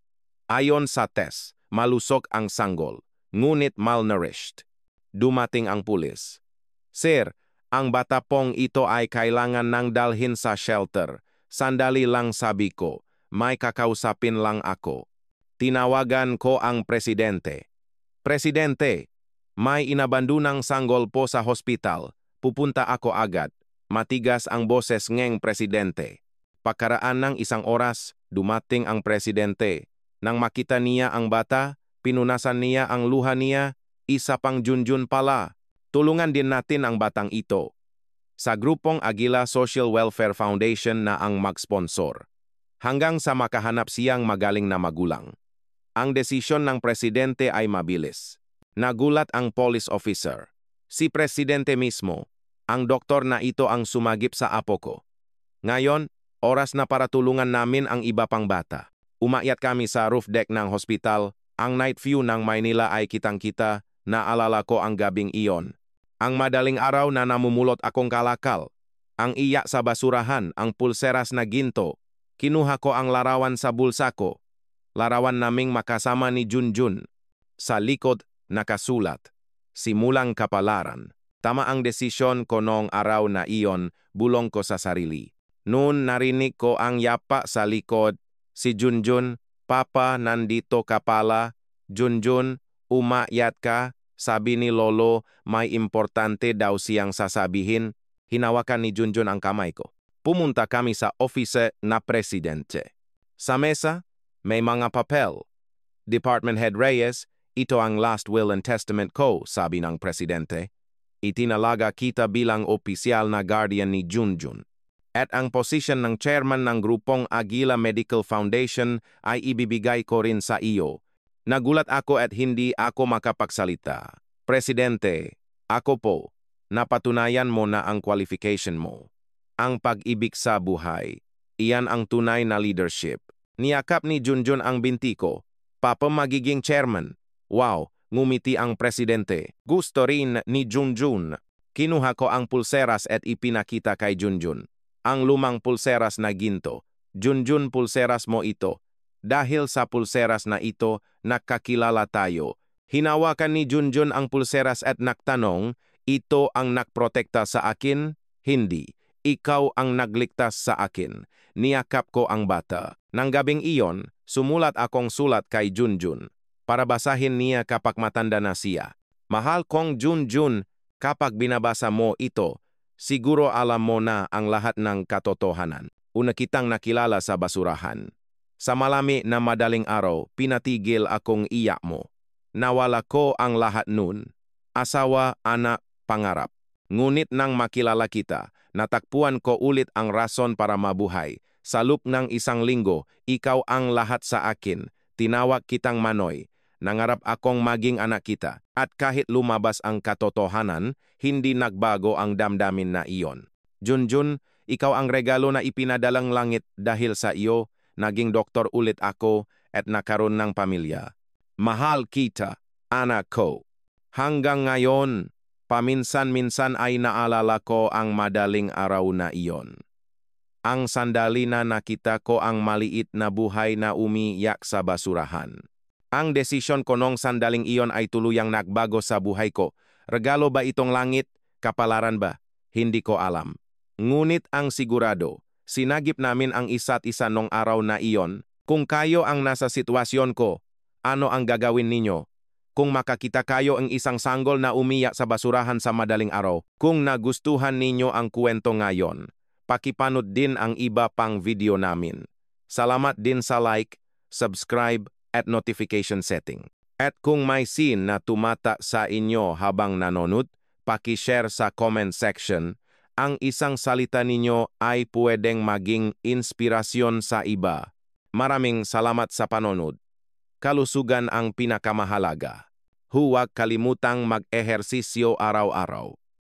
Ayon sa test, malusog ang sanggol, ngunit malnourished. Dumating ang pulis. Sir, ang bata pong ito ay kailangan nang dalhin sa shelter. Sandali lang, sabi ko, may kakausapin lang ako. Tinawagan ko ang presidente. Presidente, may inabandunang sanggol po sa hospital. Pupunta ako agad. Matigas ang boses ngeng presidente. Pagkaraan ng isang oras, dumating ang presidente. Nang makita niya ang bata, pinunasan niya ang luha niya, isa pang Junjun pala. Tulungan din natin ang batang ito. Sa grupong Agila Social Welfare Foundation na ang mag-sponsor. Hanggang sa makahanap siyang magaling na magulang. Ang desisyon ng presidente ay mabilis. Nagulat ang police officer. Si presidente mismo, ang doktor na ito ang sumagip sa apo ko. Ngayon, oras na para tulungan namin ang iba pang bata. Umakyat kami sa roof deck ng hospital. Ang night view ng Maynila ay kitang-kita. Naalala ko ang gabing iyon. Ang madaling araw na namumulot akong kalakal. Ang iyak sa basurahan, ang pulseras na ginto. Kinuha ko ang larawan sa bulsa ko. Larawan naming makasama ni Junjun. Sa likod, nakasulat. Simulang kapalaran. Tama ang desisyon ko noong araw na iyon, bulong ko sa sarili. Noon narinig ko ang yapa sa likod. Si Junjun, Papa, nandito ka pala. Junjun, umakyat ka. Sabi ni Lolo, may importante daw siyang sasabihin. Hinawakan ni Junjun ang kamay ko. Pumunta kami sa office na presidente. Sa mesa, may mga papel. Department Head Reyes, ito ang last will and testament ko, sabi ng presidente. Itinalaga kita bilang opisyal na guardian ni Junjun. At ang posisyon ng chairman ng grupong Agila Medical Foundation ay ibibigay ko rin sa iyo. Nagulat ako at hindi ako makapagsalita. Presidente, ako po, napatunayan mo na ang qualification mo. Ang pag-ibig sa buhay, iyan ang tunay na leadership. Niyakap ni Junjun ang binti ko. Papa, magiging chairman. Wow, ngumiti ang presidente. Gusto rin ni Junjun. Kinuha ko ang pulseras at ipinakita kay Junjun. Ang lumang pulseras na ginto. Junjun, pulseras mo ito. Dahil sa pulseras na ito, nakakilala tayo. Hinawakan ni Junjun ang pulseras at nagtanong, ito ang nakprotekta sa akin? Hindi. Ikaw ang nagligtas sa akin. Niyakap ko ang bata. Nang gabing iyon, sumulat akong sulat kay Junjun. Para basahin niya kapag matanda na siya. Mahal kong Junjun, kapag binabasa mo ito, siguro alam mo na ang lahat ng katotohanan. Una kitang nakilala sa basurahan. Sa malami na madaling araw, pinatigil akong iyak mo. Nawala ko ang lahat nun. Asawa, anak, pangarap. Ngunit nang makilala kita, natakpuan ko ulit ang rason para mabuhay. Sa loob ng isang linggo, ikaw ang lahat sa akin. Tinawag kitang Manoy. Nangarap akong maging anak kita. At kahit lumabas ang katotohanan, hindi nagbago ang damdamin na iyon. Junjun, ikaw ang regalo na ipinadalang langit dahil sa iyo. Naging doktor ulit ako at nakaroon ng pamilya. Mahal kita, anak ko. Hanggang ngayon, paminsan-minsan ay naalala ko ang madaling araw na iyon. Ang sandali na nakita ko ang maliit na buhay na umiyak sa basurahan. Ang desisyon ko nung sandaling iyon ay tuluyang nagbago sa buhay ko. Regalo ba itong langit? Kapalaran ba? Hindi ko alam. Ngunit ang sigurado, sinagip namin ang isa't isa nung araw na iyon. Kung kayo ang nasa sitwasyon ko, ano ang gagawin ninyo? Kung makakita kayo ang isang sanggol na umiyak sa basurahan sa madaling araw, kung nagustuhan ninyo ang kwento ngayon, pakipanood din ang iba pang video namin. Salamat din sa like, subscribe, at notification setting. At kung may scene na tumata sa inyo habang nanonood, pakishare sa comment section. Ang isang salita ninyo ay pwedeng maging inspirasyon sa iba. Maraming salamat sa panonood. Kalusugan ang pinakamahalaga. Huwag kalimutang mag-ehersisyo araw-araw.